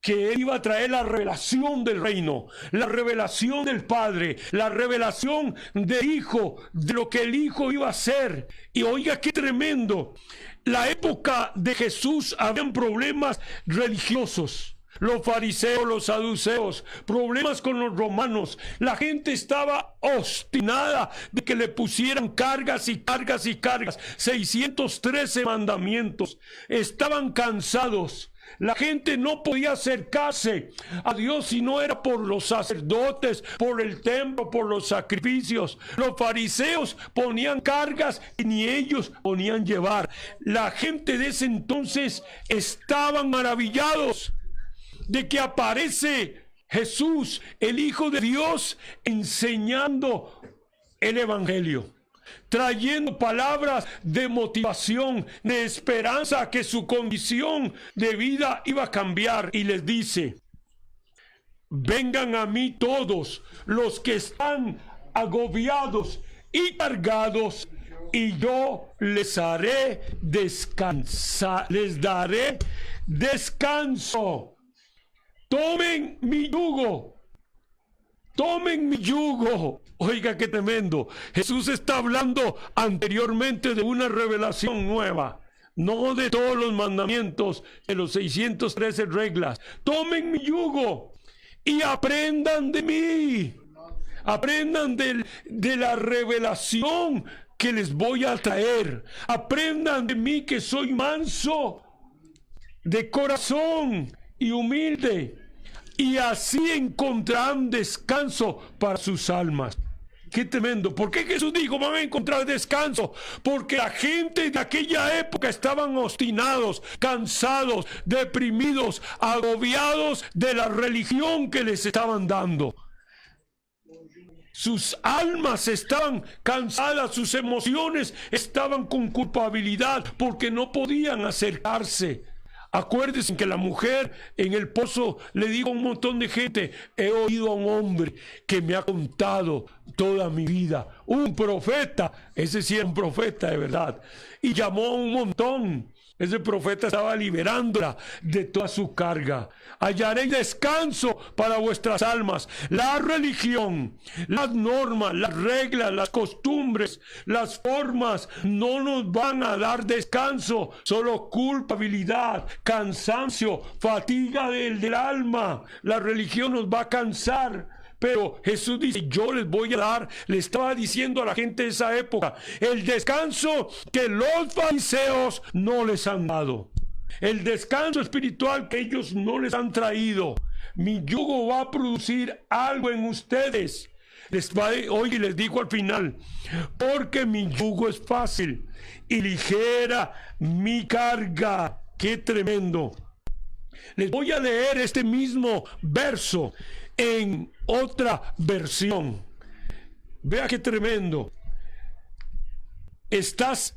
que él iba a traer la revelación del reino, la revelación del Padre, la revelación del Hijo, de lo que el Hijo iba a hacer. Y oiga qué tremendo, la época de Jesús habían problemas religiosos, los fariseos, los saduceos, problemas con los romanos. La gente estaba obstinada de que le pusieran cargas y cargas y cargas, 613 mandamientos. Estaban cansados. La gente no podía acercarse a Dios si no era por los sacerdotes, por el templo, por los sacrificios. Los fariseos ponían cargas y ni ellos podían llevar. La gente de ese entonces estaban maravillados de que aparece Jesús, el Hijo de Dios, enseñando el Evangelio, trayendo palabras de motivación, de esperanza, que su condición de vida iba a cambiar. Y les dice: vengan a mí todos los que están agobiados y cargados, y yo les haré descansar, les daré descanso. Tomen mi yugo. Tomen mi yugo. Oiga, qué tremendo. Jesús está hablando anteriormente de una revelación nueva, no de todos los mandamientos, de los 613 reglas. Tomen mi yugo y aprendan de mí. Aprendan de la revelación que les voy a traer. Aprendan de mí, que soy manso de corazón y humilde, y así encontrarán descanso para sus almas. Qué tremendo. ¿Por qué Jesús dijo van a encontrar descanso? Porque la gente de aquella época estaban obstinados, cansados, deprimidos, agobiados de la religión que les estaban dando. Sus almas estaban cansadas, sus emociones estaban con culpabilidad porque no podían acercarse. Acuérdense que la mujer en el pozo le dijo a un montón de gente: he oído a un hombre que me ha contado toda mi vida, un profeta. Ese sí era un profeta de verdad, y llamó a un montón. Ese profeta estaba liberándola de toda su carga. Hallaréis descanso para vuestras almas. La religión, las normas, las reglas, las costumbres, las formas no nos van a dar descanso. Solo culpabilidad, cansancio, fatiga del alma. La religión nos va a cansar. Pero Jesús dice: yo les voy a dar, le estaba diciendo a la gente de esa época, el descanso que los fariseos no les han dado, el descanso espiritual que ellos no les han traído. Mi yugo va a producir algo en ustedes. Hoy les digo al final: porque mi yugo es fácil y ligera mi carga. ¡Qué tremendo! Les voy a leer este mismo verso en otra versión. Vea qué tremendo. Estás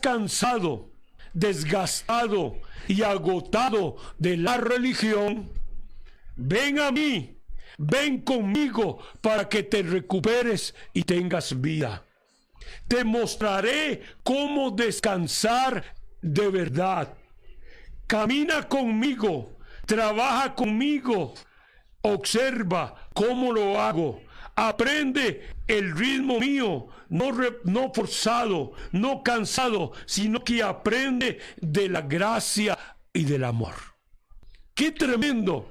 cansado, desgastado y agotado de la religión. Ven a mí, ven conmigo para que te recuperes y tengas vida. Te mostraré cómo descansar de verdad. Camina conmigo, trabaja conmigo. Observa cómo lo hago. Aprende el ritmo mío, no forzado, no cansado, sino que aprende de la gracia y del amor. ¡Qué tremendo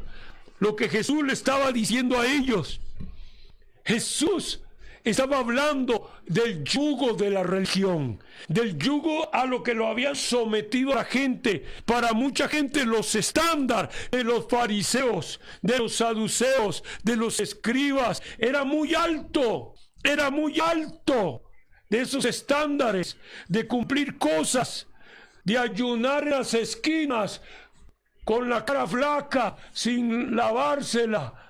lo que Jesús le estaba diciendo a ellos! Jesús estaba hablando del yugo de la religión, del yugo a lo que lo habían sometido a la gente. Para mucha gente los estándares de los fariseos, de los saduceos, de los escribas, era muy alto de esos estándares, de cumplir cosas, de ayunar en las esquinas con la cara flaca, sin lavársela.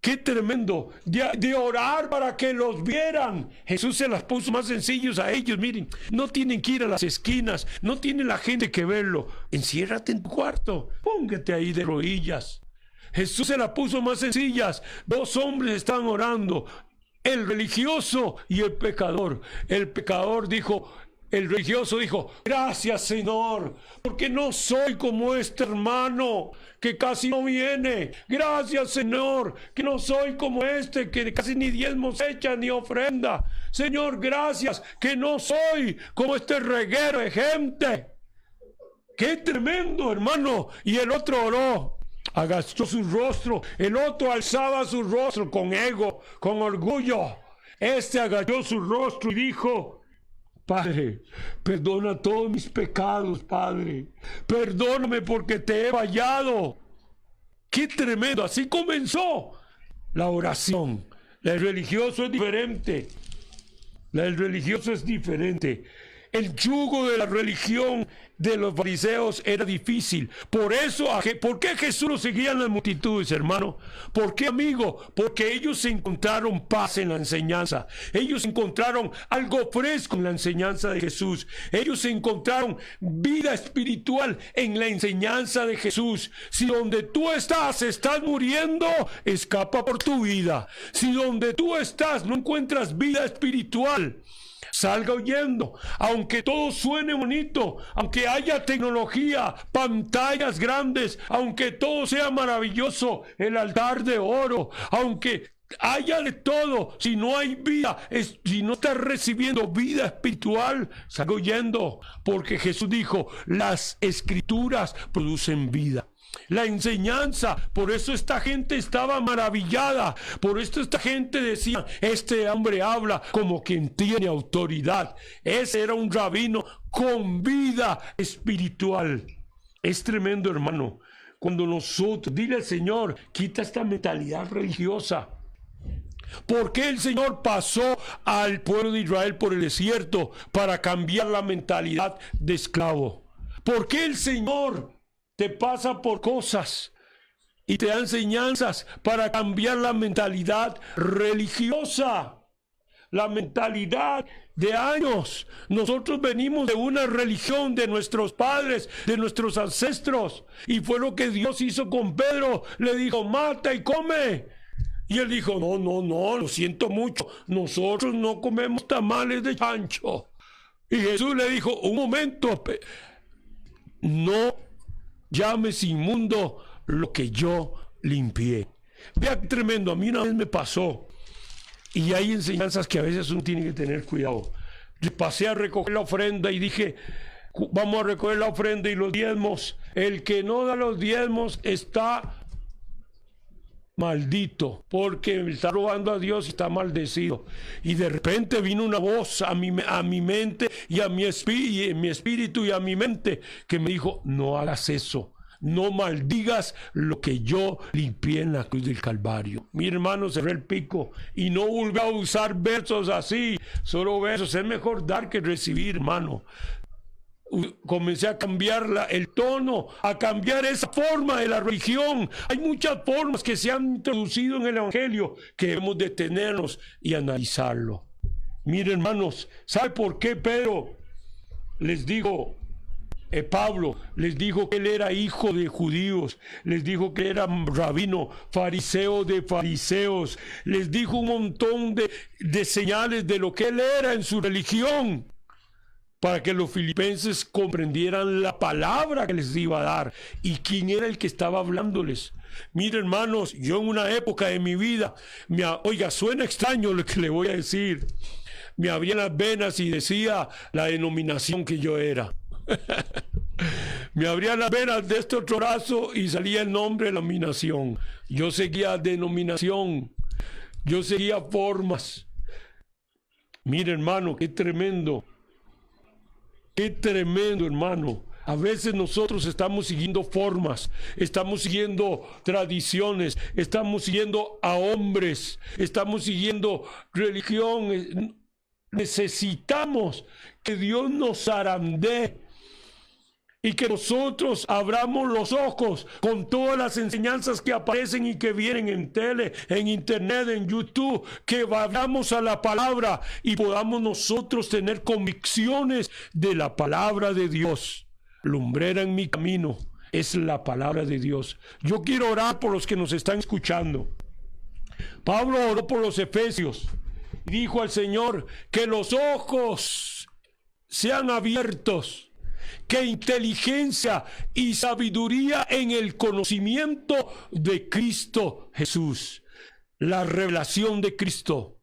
¡Qué tremendo! De orar para que los vieran. Jesús se las puso más sencillos a ellos. Miren, no tienen que ir a las esquinas, no tiene la gente que verlo. Enciérrate en tu cuarto, póngate ahí de rodillas. Jesús se las puso más sencillas. Dos hombres estaban orando, el religioso y el pecador. El pecador dijo... El religioso dijo: gracias, Señor, porque no soy como este hermano que casi no viene. Gracias, Señor, que no soy como este que casi ni diezmos echa ni ofrenda. Señor, gracias, que no soy como este reguero de gente. ¡Qué tremendo, hermano! Y el otro oró, agachó su rostro. El otro alzaba su rostro con ego, con orgullo. Este agachó su rostro y dijo: Padre, perdona todos mis pecados, Padre. Perdóname porque te he fallado. ¡Qué tremendo! Así comenzó la oración. El religioso es diferente. El religioso es diferente. El yugo de la religión de los fariseos era difícil. Por eso, ¿por qué Jesús lo seguían las multitudes, hermano? ¿Por qué, amigo? Porque ellos encontraron paz en la enseñanza. Ellos encontraron algo fresco en la enseñanza de Jesús. Ellos encontraron vida espiritual en la enseñanza de Jesús. Si donde tú estás muriendo, escapa por tu vida. Si donde tú estás no encuentras vida espiritual, salga huyendo. Aunque todo suene bonito, aunque haya tecnología, pantallas grandes, aunque todo sea maravilloso, el altar de oro, aunque haya de todo, si no hay vida, si no estás recibiendo vida espiritual, salga huyendo, porque Jesús dijo, las escrituras producen vida. La enseñanza, por eso esta gente estaba maravillada, por eso esta gente decía, este hombre habla como quien tiene autoridad. Ese era un rabino con vida espiritual. Es tremendo, hermano, cuando nosotros, dile al Señor, quita esta mentalidad religiosa. ¿Por qué el Señor pasó al pueblo de Israel por el desierto para cambiar la mentalidad de esclavo? ¿Por qué el Señor te pasa por cosas y te da enseñanzas para cambiar la mentalidad religiosa, la mentalidad de años? Nosotros venimos de una religión de nuestros padres, de nuestros ancestros, y fue lo que Dios hizo con Pedro. Le dijo, mata y come. Y él dijo, no, lo siento mucho, nosotros no comemos tamales de chancho. Y Jesús le dijo, un momento, no llames inmundo lo que yo limpié. Vea qué tremendo, a mí una vez me pasó, y hay enseñanzas que a veces uno tiene que tener cuidado. Yo pasé a recoger la ofrenda y dije, vamos a recoger la ofrenda y los diezmos. El que no da los diezmos está maldito, porque está robando a Dios y está maldecido. Y de repente vino una voz a mi mente y a mi espíritu y a mi mente que me dijo, no hagas eso, no maldigas lo que yo limpié en la cruz del Calvario. Mi hermano, cerré el pico y no volví a usar versos así, solo versos. Es mejor dar que recibir, hermano. Comencé a cambiar el tono, a cambiar esa forma de la religión. Hay muchas formas que se han introducido en el Evangelio que debemos detenernos y analizarlo. Miren, hermanos, ¿sabe por qué Pedro les dijo, Pablo les dijo que él era hijo de judíos, les dijo que era rabino, fariseo de fariseos, les dijo un montón de señales de lo que él era en su religión, para que los filipenses comprendieran la palabra que les iba a dar y quién era el que estaba hablándoles? Miren, hermanos, yo en una época de mi vida, oiga, suena extraño lo que le voy a decir, me abrían las venas y decía la denominación que yo era. Me abrían las venas de este otro brazo y salía el nombre de la denominación. Yo seguía denominación, yo seguía formas. Miren, hermano, qué tremendo. Qué tremendo, hermano. A veces nosotros estamos siguiendo formas, estamos siguiendo tradiciones, estamos siguiendo a hombres, estamos siguiendo religión. Necesitamos que Dios nos zarandee y que nosotros abramos los ojos con todas las enseñanzas que aparecen y que vienen en tele, en internet, en YouTube, que vayamos a la palabra y podamos nosotros tener convicciones de la palabra de Dios. Lumbrera en mi camino es la palabra de Dios. Yo quiero orar por los que nos están escuchando. Pablo oró por los efesios y dijo al Señor que los ojos sean abiertos, que inteligencia y sabiduría en el conocimiento de Cristo Jesús. La revelación de Cristo.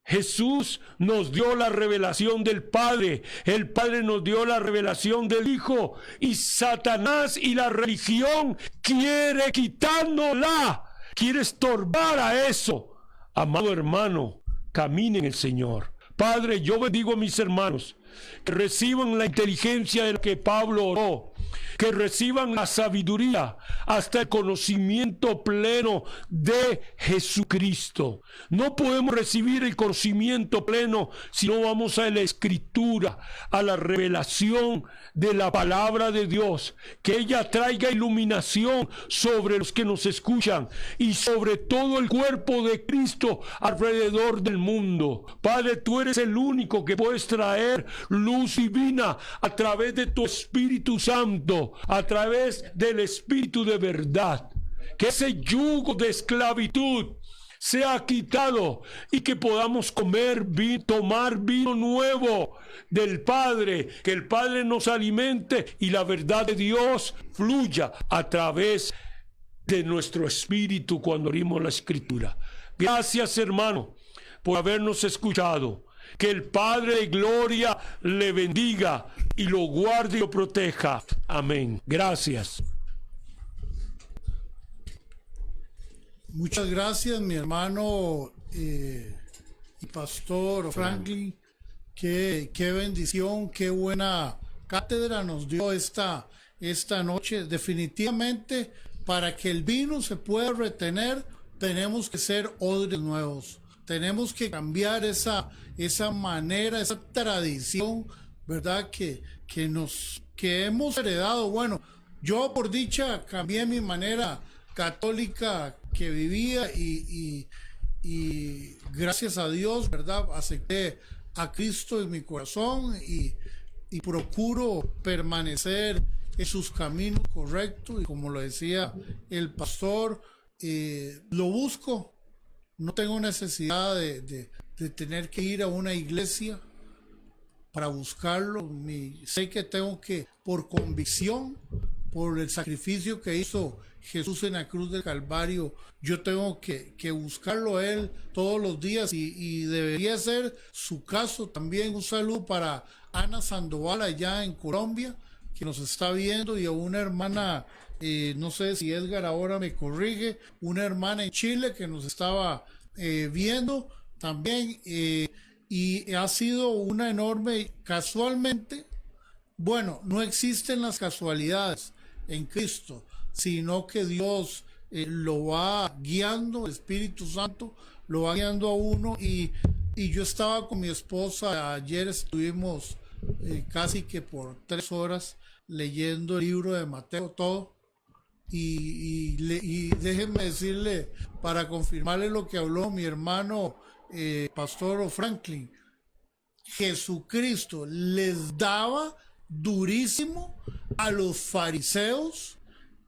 Jesús nos dio la revelación del Padre, el Padre nos dio la revelación del Hijo, y Satanás y la religión quiere quitárnosla, quiere estorbar a eso. Amado hermano, camine en el Señor. Padre, yo bendigo a mis hermanos que reciban la inteligencia de la que Pablo oró, que reciban la sabiduría hasta el conocimiento pleno de Jesucristo. No podemos recibir el conocimiento pleno si no vamos a la Escritura, a la revelación de la palabra de Dios, que ella traiga iluminación sobre los que nos escuchan y sobre todo el cuerpo de Cristo alrededor del mundo. Padre, tú eres el único que puedes traer luz divina a través de tu Espíritu Santo, a través del Espíritu de verdad. Que ese yugo de esclavitud sea quitado y que podamos tomar vino nuevo del Padre, que el Padre nos alimente y la verdad de Dios fluya a través de nuestro espíritu cuando oímos la Escritura. Gracias, hermano, por habernos escuchado. Que el Padre de gloria le bendiga y lo guarde y lo proteja. Amén. Gracias. Muchas gracias, mi hermano y pastor Franklin. Qué bendición, qué buena cátedra nos dio esta noche. Definitivamente, para que el vino se pueda retener, tenemos que ser odres nuevos. Tenemos que cambiar esa manera, esa tradición, ¿verdad? Que hemos heredado. Bueno, yo por dicha cambié mi manera católica que vivía y gracias a Dios, ¿verdad? Acepté a Cristo en mi corazón y procuro permanecer en sus caminos correctos, y como lo decía el pastor, lo busco. No tengo necesidad de tener que ir a una iglesia para buscarlo. Sé que tengo que, por convicción, por el sacrificio que hizo Jesús en la cruz del Calvario, yo tengo que buscarlo a Él todos los días, y debería ser su caso también. Un saludo para Ana Sandoval allá en Colombia, que nos está viendo, y a una hermana, no sé si Edgar ahora me corrige, una hermana en Chile que nos estaba viendo también, y ha sido una enorme, casualmente, bueno, no existen las casualidades en Cristo, sino que Dios lo va guiando, el Espíritu Santo lo va guiando a uno, y yo estaba con mi esposa, ayer estuvimos casi que por 3 horas leyendo el libro de Mateo todo, y déjenme decirle, para confirmarle lo que habló mi hermano pastor Franklin, Jesucristo les daba durísimo a los fariseos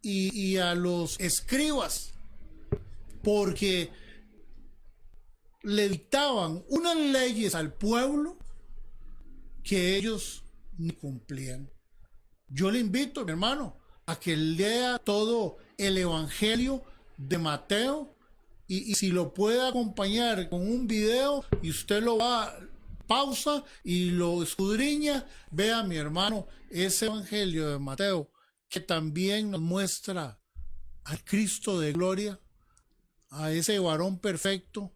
y a los escribas, porque le dictaban unas leyes al pueblo que ellos ni cumplían. Yo le invito, mi hermano, a que lea todo el Evangelio de Mateo, y si lo puede acompañar con un video y usted lo va, pausa y lo escudriña, vea, mi hermano, ese Evangelio de Mateo, que también nos muestra al Cristo de gloria, a ese varón perfecto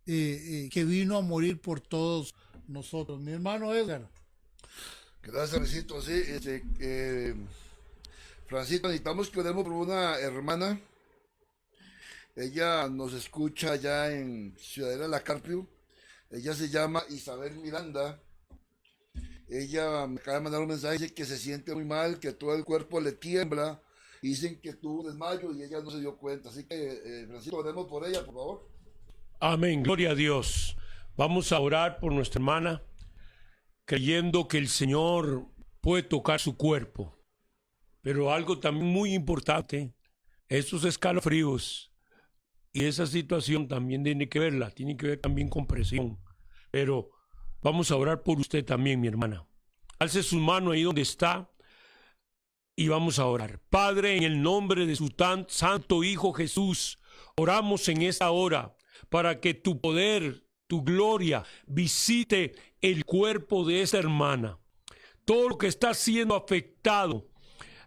que vino a morir por todos nosotros. Mi hermano Edgar. Gracias, Francisco. Sí, Francisco, necesitamos que oremos por una hermana. Ella nos escucha allá en Ciudadela de la Carpio. Ella se llama Isabel Miranda. Ella me acaba de mandar un mensaje, dice que se siente muy mal, que todo el cuerpo le tiembla. Dicen que tuvo un desmayo y ella no se dio cuenta. Así que, Francisco, oremos por ella, por favor. Amén, gloria a Dios. Vamos a orar por nuestra hermana, creyendo que el Señor puede tocar su cuerpo. Pero algo también muy importante, esos escalofríos y esa situación también tiene que verla, tiene que ver también con presión. Pero vamos a orar por usted también, mi hermana. Alce su mano ahí donde está y vamos a orar. Padre, en el nombre de su santo Hijo Jesús, oramos en esta hora para que tu poder, tu gloria visite el cuerpo de esa hermana. Todo lo que está siendo afectado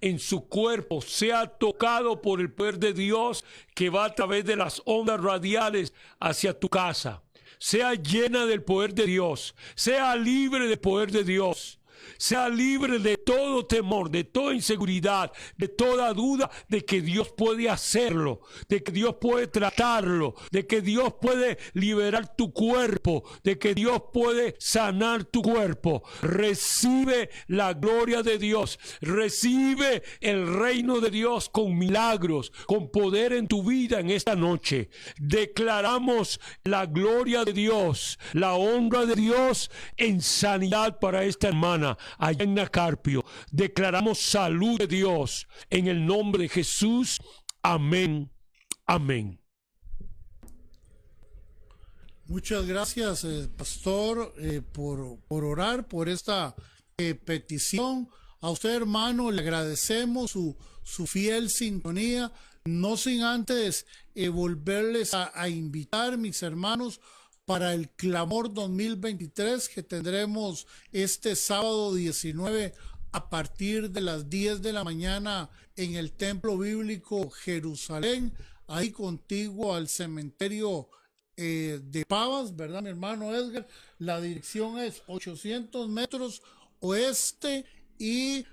en su cuerpo sea tocado por el poder de Dios que va a través de las ondas radiales hacia tu casa. sea llena del poder de Dios, sea libre del poder de Dios. Sea libre de todo temor, de toda inseguridad, de toda duda de que Dios puede hacerlo, de que Dios puede tratarlo, de que Dios puede liberar tu cuerpo, de que Dios puede sanar tu cuerpo. Recibe la gloria de Dios, recibe el reino de Dios con milagros, con poder en tu vida en esta noche. Declaramos la gloria de Dios, la honra de Dios en sanidad para esta hermana allá en Nacarpio. Declaramos salud de Dios en el nombre de Jesús. Amén. Amén. Muchas gracias, pastor, por orar por esta petición. A usted, hermano, le agradecemos su fiel sintonía. No sin antes volverles a invitar, mis hermanos, para el Clamor 2023 que tendremos este sábado 19 a partir de las 10 de la mañana en el Templo Bíblico Jerusalén, ahí contiguo al cementerio de Pavas, ¿verdad, mi hermano Edgar? La dirección es 800 metros oeste y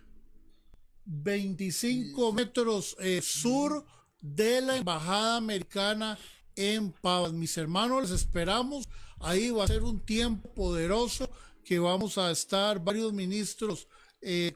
25 metros sur de la Embajada Americana en Pavas. Mis hermanos, les esperamos. Ahí va a ser un tiempo poderoso que vamos a estar varios ministros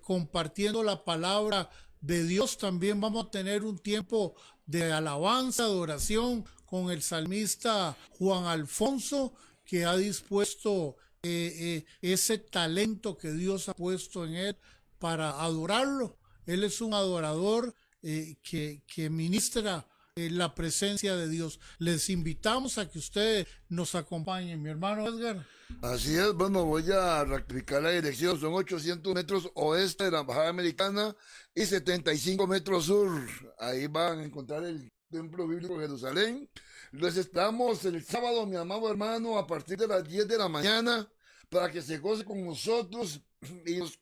compartiendo la palabra de Dios. También vamos a tener un tiempo de alabanza, de oración con el salmista Juan Alfonso, que ha dispuesto ese talento que Dios ha puesto en él para adorarlo. Él es un adorador que ministra la presencia de Dios. Les invitamos a que ustedes nos acompañen, mi hermano Edgar. Así es, bueno, voy a rectificar la dirección, son 800 metros oeste de la Embajada Americana y 75 metros sur. Ahí van a encontrar el Templo Bíblico de Jerusalén. Les esperamos el sábado, mi amado hermano, a partir de las 10 de la mañana, para que se goce con nosotros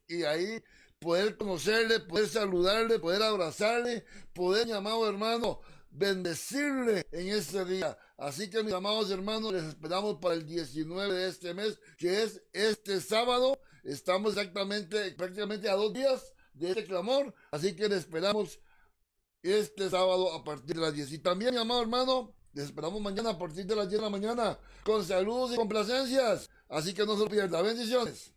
y ahí poder conocerle, poder saludarle, poder abrazarle, poder, mi amado hermano, bendecirle en este día. Así que, mis amados hermanos, les esperamos para el 19 de este mes, que es este sábado. Estamos prácticamente a 2 días de este clamor, así que les esperamos este sábado a partir de las 10. Y también, mi amado hermano, les esperamos mañana a partir de las 10 de la mañana con saludos y complacencias, así que no se lo pierda. Bendiciones.